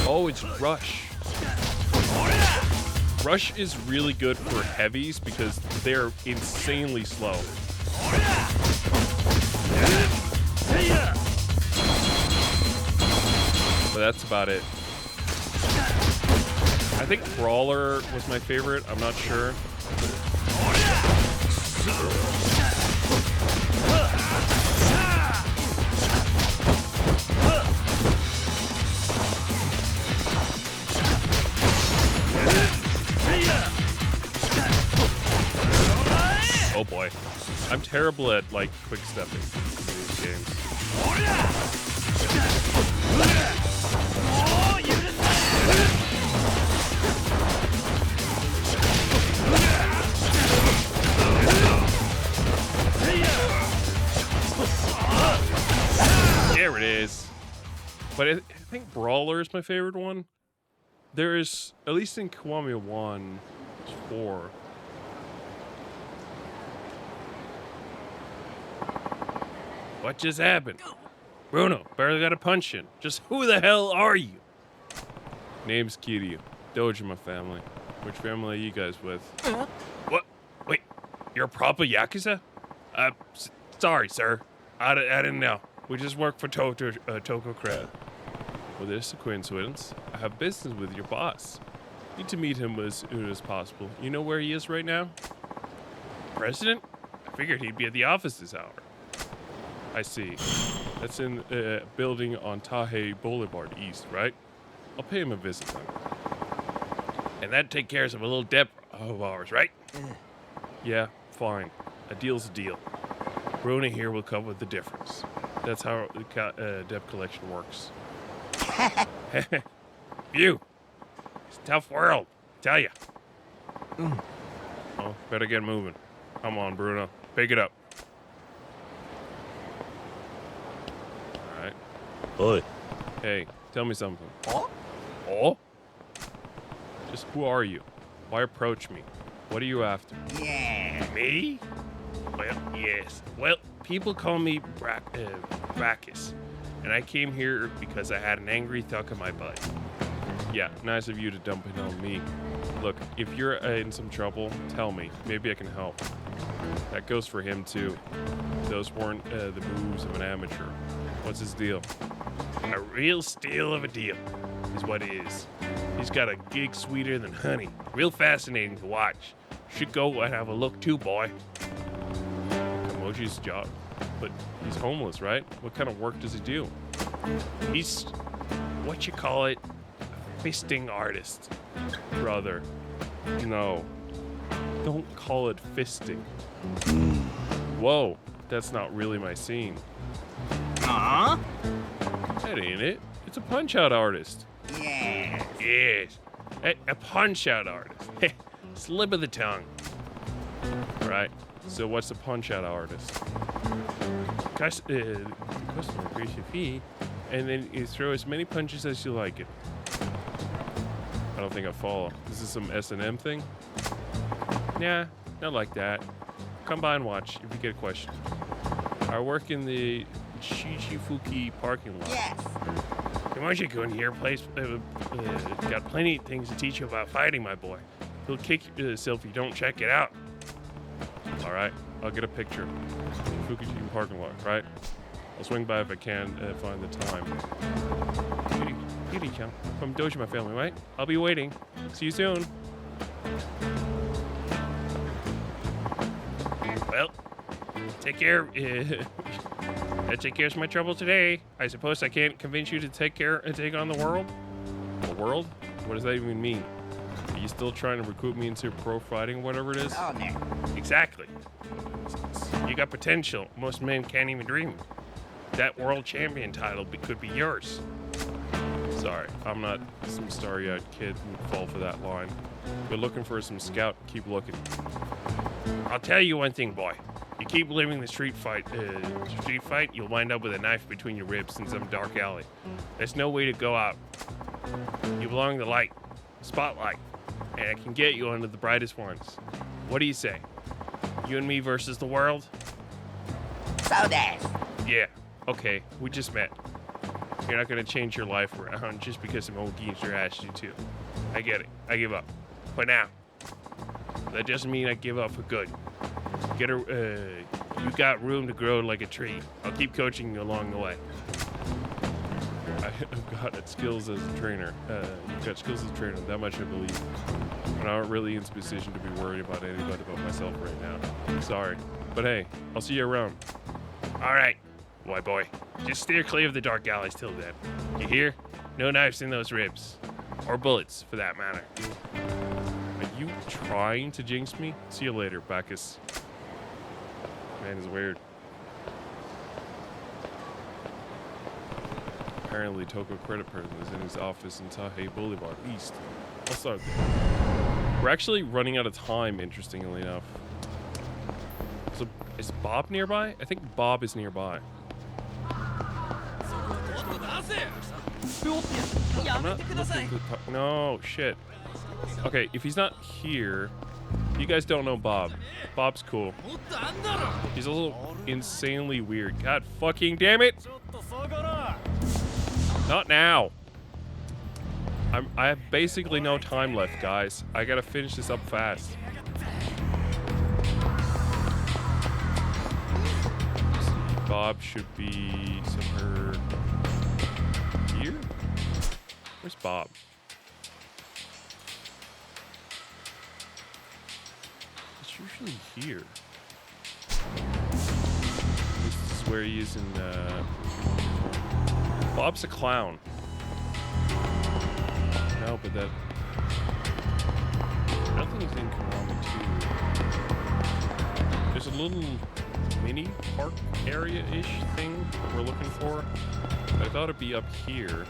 Oh, it's Rush. Rush is really good for heavies because they're insanely slow. But that's about it. I think Brawler was my favorite. I'm not sure. Oh boy. I'm terrible at, like, quick stepping in these games. But I think Brawler is my favorite one. There is, at least in Kiwami 1, 4. What just happened? Bruno, barely got a punch in. Just who the hell are you? Name's Kiryu. Dojima family. Which family are you guys with? What? Wait, you're a proper Yakuza? Sorry, sir. I didn't know. We just work for Tokocrat. Well, this is a coincidence. I have business with your boss. Need to meet him as soon as possible. You know where he is right now? President? I figured he'd be at the office this hour. I see. That's in a building on Tahe Boulevard East, right? I'll pay him a visit then. And that take care of a little debt of ours, right? Yeah, fine. A deal's a deal. Rona here will cover the difference. That's how debt collection works. You. It's a tough world, I tell ya. Oh, better get moving. Come on, Bruno. Pick it up. Alright. Oi. Hey, tell me something. Oh? Just who are you? Why approach me? What are you after? Yeah. Me? Well, yes. Well, people call me Brackus. And I came here because I had an angry thug in my butt. Yeah, nice of you to dump it on me. Look, if you're in some trouble, tell me. Maybe I can help. That goes for him, too. Those weren't the moves of an amateur. What's his deal? A real steal of a deal is what it is. He's got a gig sweeter than honey. Real fascinating to watch. Should go and have a look, too, boy. Kamoji's job. But he's homeless, right? What kind of work does he do? He's, what you call it, a fisting artist. Brother. No. Don't call it fisting. Whoa, that's not really my scene. Huh? That ain't it. It's a punch-out artist. Yes. Yes. A punch-out artist. Slip of the tongue. Right. So what's a punch-out artist? Customer agrees your fee, and then you throw as many punches as you like it. I don't think I follow. This is some S&M thing? Nah, not like that. Come by and watch if you get a question. I work in the Shichifuki parking lot. Yes. Kamoji-kun here plays, got plenty of things to teach you about fighting, my boy. He'll kick yourself if you don't check it out. All right, I'll get a picture. Fukushima parking lot, right? I'll swing by if I can find the time. Kitty-chan from Dojima family, right? I'll be waiting. See you soon. Well, take care. That take care of my trouble today. I suppose I can't convince you to take on the world? The world? What does that even mean? Are you still trying to recruit me into pro fighting, whatever it is? Oh, no. Exactly. You got potential. Most men can't even dream. That world champion title could be yours. Sorry, I'm not some starry-eyed kid who'd fall for that line. But looking for some scout, keep looking. I'll tell you one thing, boy. You keep living the street fight, you'll wind up with a knife between your ribs in some dark alley. There's no way to go out. You belong to the light, spotlight, and I can get you under the brightest ones. What do you say? You and me versus the world? So des. Yeah, okay, we just met. You're not gonna change your life around just because some old geezer asked you to. I get it, I give up. But now, that doesn't mean I give up for good. You got room to grow like a tree. I'll keep coaching you along the way. I've got skills as a trainer. You've got skills as a trainer, that much I believe. But I'm not really in a position to be worried about anybody but myself right now. Sorry. But hey, I'll see you around. Alright, white boy. Just steer clear of the dark alleys till then. You hear? No knives in those ribs. Or bullets, for that matter. Are you trying to jinx me? See you later, Bacchus. Man is weird. Apparently, Toko Credit Person is in his office in Tahe Boulevard East. I'll start there. We're actually running out of time, interestingly enough. So, is Bob nearby? I think Bob is nearby. I'm not looking at the top. No, shit. Okay, if he's not here, you guys don't know Bob. Bob's cool. He's also insanely weird. God fucking damn it! Not now. I have basically no time left, guys. I gotta finish this up fast. Bob should be somewhere here? Where's Bob? It's usually here. This is where he is in, Bob's a clown. No, but that... Nothing's in Kiwami 2. There's a little mini park area-ish thing that we're looking for. But I thought it'd be up here.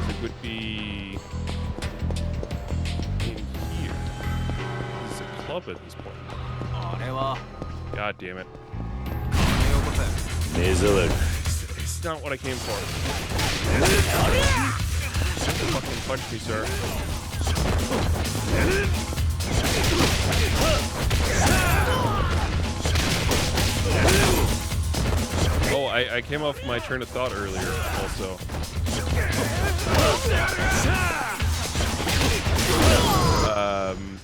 It would be in here. This is a club at this point. God damn it. It's not what I came for. Fucking punch me, sir. Oh, I came off my train of thought earlier, also.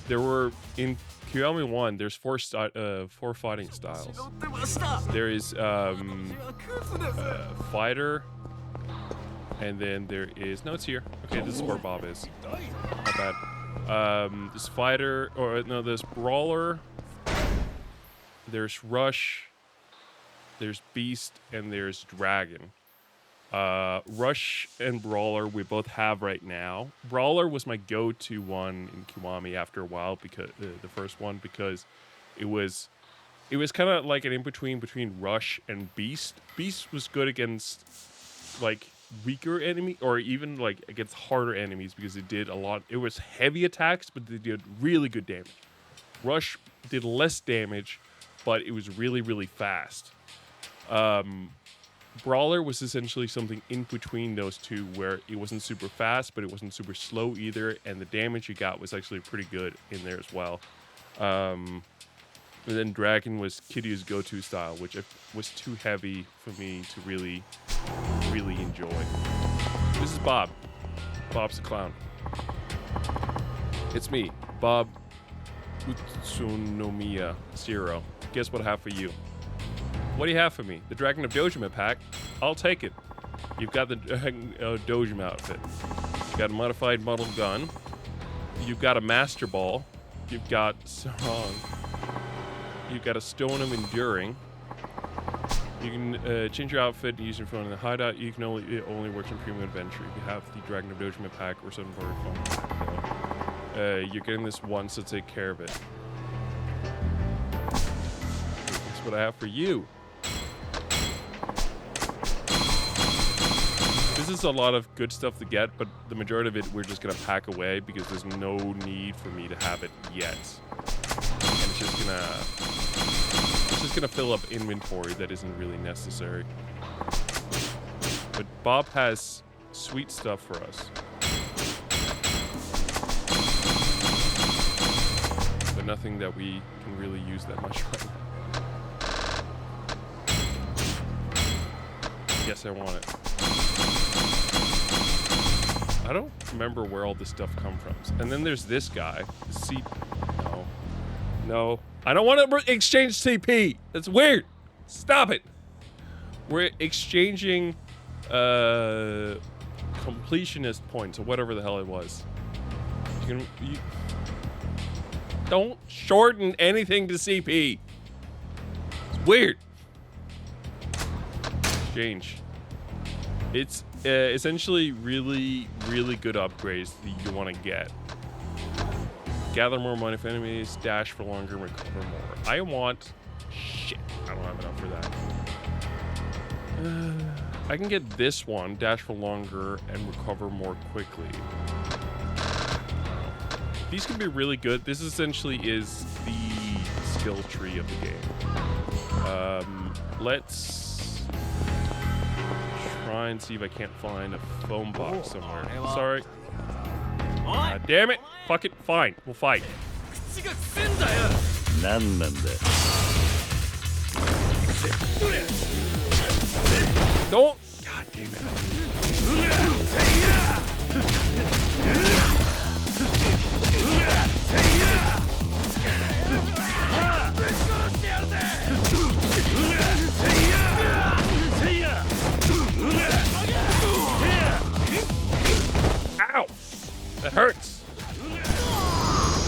There were, in Kiwami 1, there's four fighting styles. There is, fighter, and then there is, no, it's here. Okay, this is where Bob is. Not bad. There's fighter, or no, there's brawler, there's rush, there's beast, and there's dragon. Rush and brawler we both have right now. Brawler was my go-to one in Kiwami after a while, because the first one, because it was kind of like an in-between between rush and beast. Beast was good against like weaker enemy, or even like against harder enemies, because it did a lot. It was heavy attacks, but they did really good damage. Rush did less damage, but it was really, really fast. Brawler was essentially something in between those two, where it wasn't super fast, but it wasn't super slow either, and the damage you got was actually pretty good in there as well. And then Dragon was Kiryu's go-to style, which was too heavy for me to really, really enjoy. This is Bob. Bob's the clown. It's me, Bob Utsunomiya Zero. Guess what I have for you? What do you have for me? The Dragon of Dojima pack? I'll take it. You've got the Dojima outfit. You've got a modified model gun. You've got a Master Ball. You've got Sarong. You've got a Stone of Enduring. You can change your outfit and use your phone in the hideout. You can it only works on Premium Adventure if you have the Dragon of Dojima pack or something for your phone. You're getting this once, so take care of it. That's what I have for you. This is a lot of good stuff to get, but the majority of it we're just gonna pack away because there's no need for me to have it yet. And it's just gonna fill up inventory that isn't really necessary. But Bob has sweet stuff for us. But nothing that we can really use that much right now. Yes, I want it. I don't remember where all this stuff comes from. And then there's this guy. No. No. I don't want to exchange CP. That's weird. Stop it. We're exchanging completionist points or whatever the hell it was. You don't shorten anything to CP. It's weird. Exchange. It's essentially really, really good upgrades that you want to get. Gather more money for enemies, dash for longer, recover more. I want... Shit, I don't have enough for that. I can get this one, dash for longer, and recover more quickly. These can be really good. This essentially is the skill tree of the game. Let's try and see if I can't find a phone box somewhere. Sorry. Damn it. Fuck it. Fine. We'll fight. Don't. God damn it. Ow! That hurts.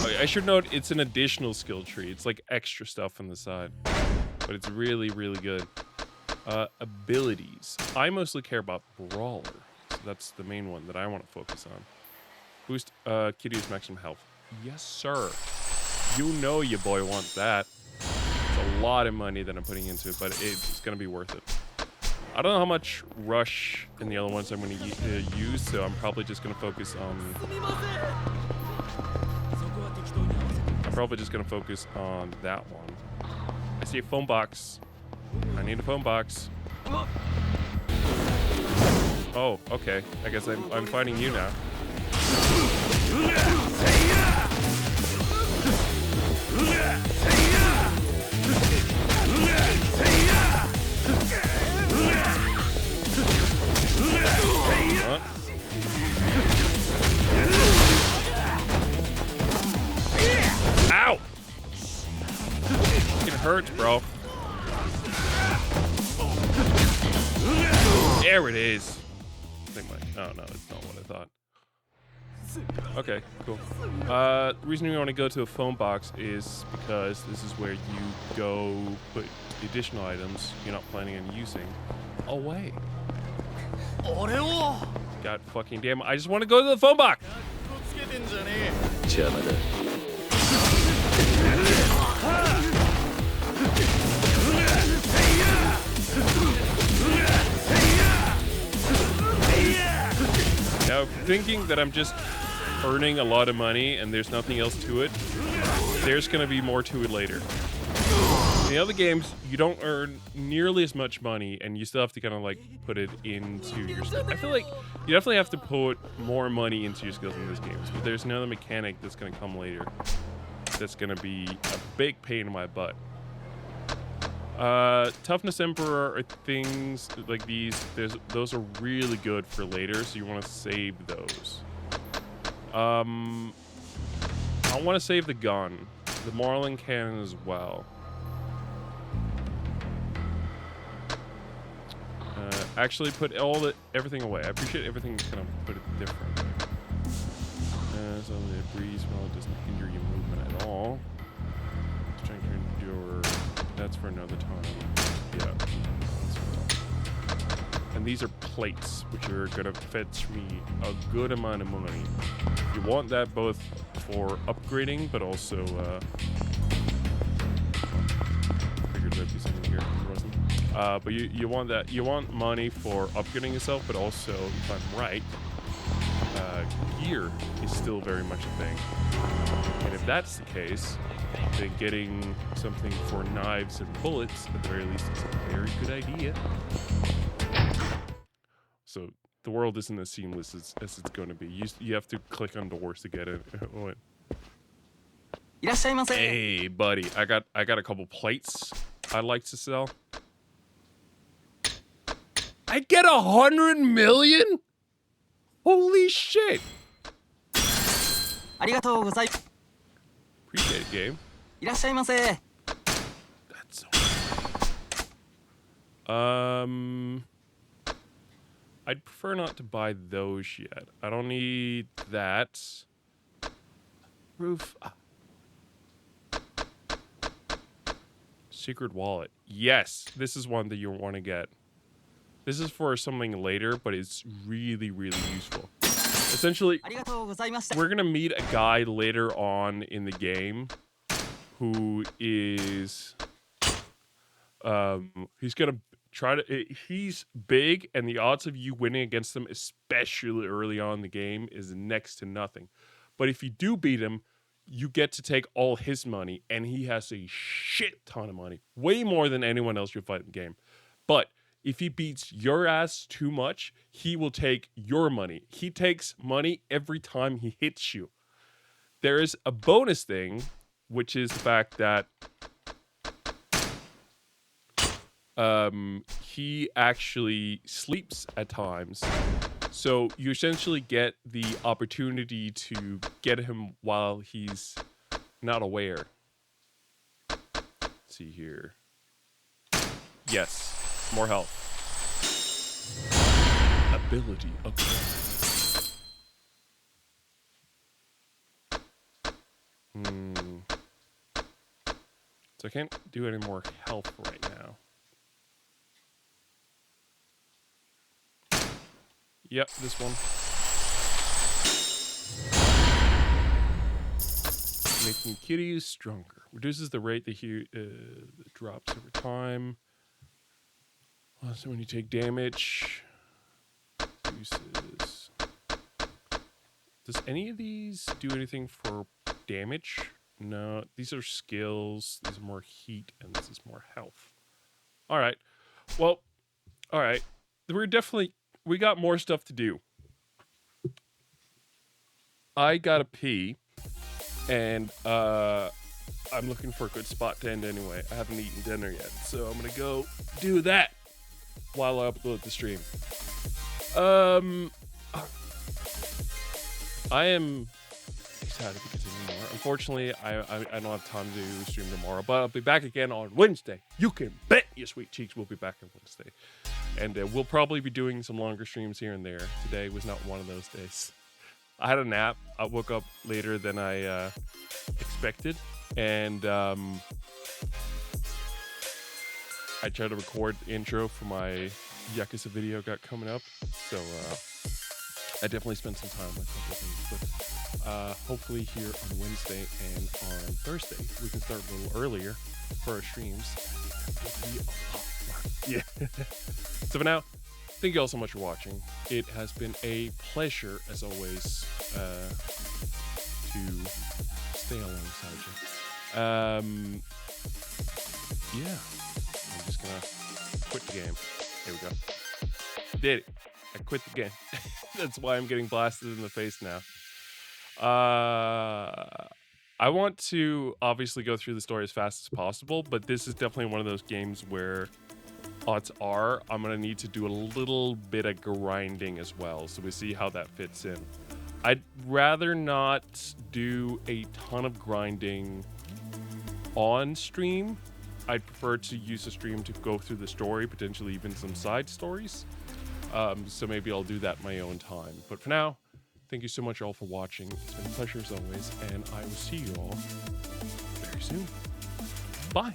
Okay, I should note it's an additional skill tree. It's like extra stuff on the side. But it's really, really good. Abilities. I mostly care about Brawler. So that's the main one that I want to focus on. Boost Kiryu's maximum health. Yes, sir. You know your boy wants that. It's a lot of money that I'm putting into it, but it's going to be worth it. I don't know how much Rush and the other ones I'm going to use, so I'm probably just going to focus on... that one. I see a phone box. I need a phone box. Oh, okay. I guess I'm fighting you now. Ow! It hurts, bro. There it is. Oh no, that's not what I thought. Okay, cool. The reason we want to go to a phone box is because this is where you go put the additional items you're not planning on using away. God fucking damn it. I just want to go to the phone box. Now, thinking that I'm just earning a lot of money and there's nothing else to it, there's going to be more to it later. In the other games, you don't earn nearly as much money and you still have to kind of like put it into your skills. I feel like you definitely have to put more money into your skills in this game, but there's another mechanic that's going to come later that's going to be a big pain in my butt. Toughness Emperor are things like these. Those are really good for later, so you want to save those. I want to save the gun, the Marlin cannon as well. Actually, put everything away. I appreciate everything kind of put it different. So the breeze, well, it doesn't hinder your movement at all. Strength to endure. That's for another time. Yeah. And these are plates, which are going to fetch me a good amount of money. You want that both for upgrading, but also... figured there'd be something here. There wasn't. But you want that. You want money for upgrading yourself, but also, if I'm right, gear is still very much a thing. And if that's the case, then getting something for knives and bullets, at the very least, is a very good idea. So the world isn't as seamless as it's going to be. You have to click on doors to get it. Hey, buddy, I got a couple plates I'd like to sell. I get 100 million? Holy shit! Appreciate it, game. That's so I'd prefer not to buy those yet. I don't need that. Roof. Secret wallet. Yes, this is one that you want to get. This is for something later, but it's really, really useful. Essentially, we're going to meet a guy later on in the game who is... he's going to try to... He's big, and the odds of you winning against him, especially early on in the game, is next to nothing. But if you do beat him, you get to take all his money, and he has a shit ton of money. Way more than anyone else you'll fight in the game. But If he beats your ass too much, he will take your money. He takes money every time he hits you. There is a bonus thing, which is the fact that he actually sleeps at times. So you essentially get the opportunity to get him while he's not aware. Let's see here. Yes, more health. Ability upgrade. So I can't do any more health right now. Yep, this one. Making kitties stronger. Reduces the rate that he drops over time. So when you take damage. Reduces. Does any of these do anything for damage? No, these are skills. These are more heat, and this is more health. All right. Well, all right. We got more stuff to do. I gotta pee, and I'm looking for a good spot to end anyway. I haven't eaten dinner yet, so I'm gonna go do that while I upload the stream. I am excited to continue more. Unfortunately, I don't have time to stream tomorrow, but I'll be back again on Wednesday. You can bet your sweet cheeks we'll be back on Wednesday. And we'll probably be doing some longer streams here and there. Today was not one of those days. I had a nap. I woke up later than I expected. And I tried to record the intro for my Yakuza video got coming up. So I definitely spent some time on a couple of things. But hopefully here on Wednesday and on Thursday, we can start a little earlier for our streams. That will be a lot of fun. Yeah. So for now, thank you all so much for watching. It has been a pleasure, as always, to stay alongside you. Yeah. I'm just gonna quit the game. Here we go. Did it. I quit the game. That's why I'm getting blasted in the face now. I want to obviously go through the story as fast as possible, but this is definitely one of those games where odds are I'm going to need to do a little bit of grinding as well. So we see how that fits in. I'd rather not do a ton of grinding on stream. I'd prefer to use a stream to go through the story, potentially even some side stories. So maybe I'll do that in my own time. But for now, thank you so much all for watching. It's been a pleasure as always, and I will see you all very soon. Bye.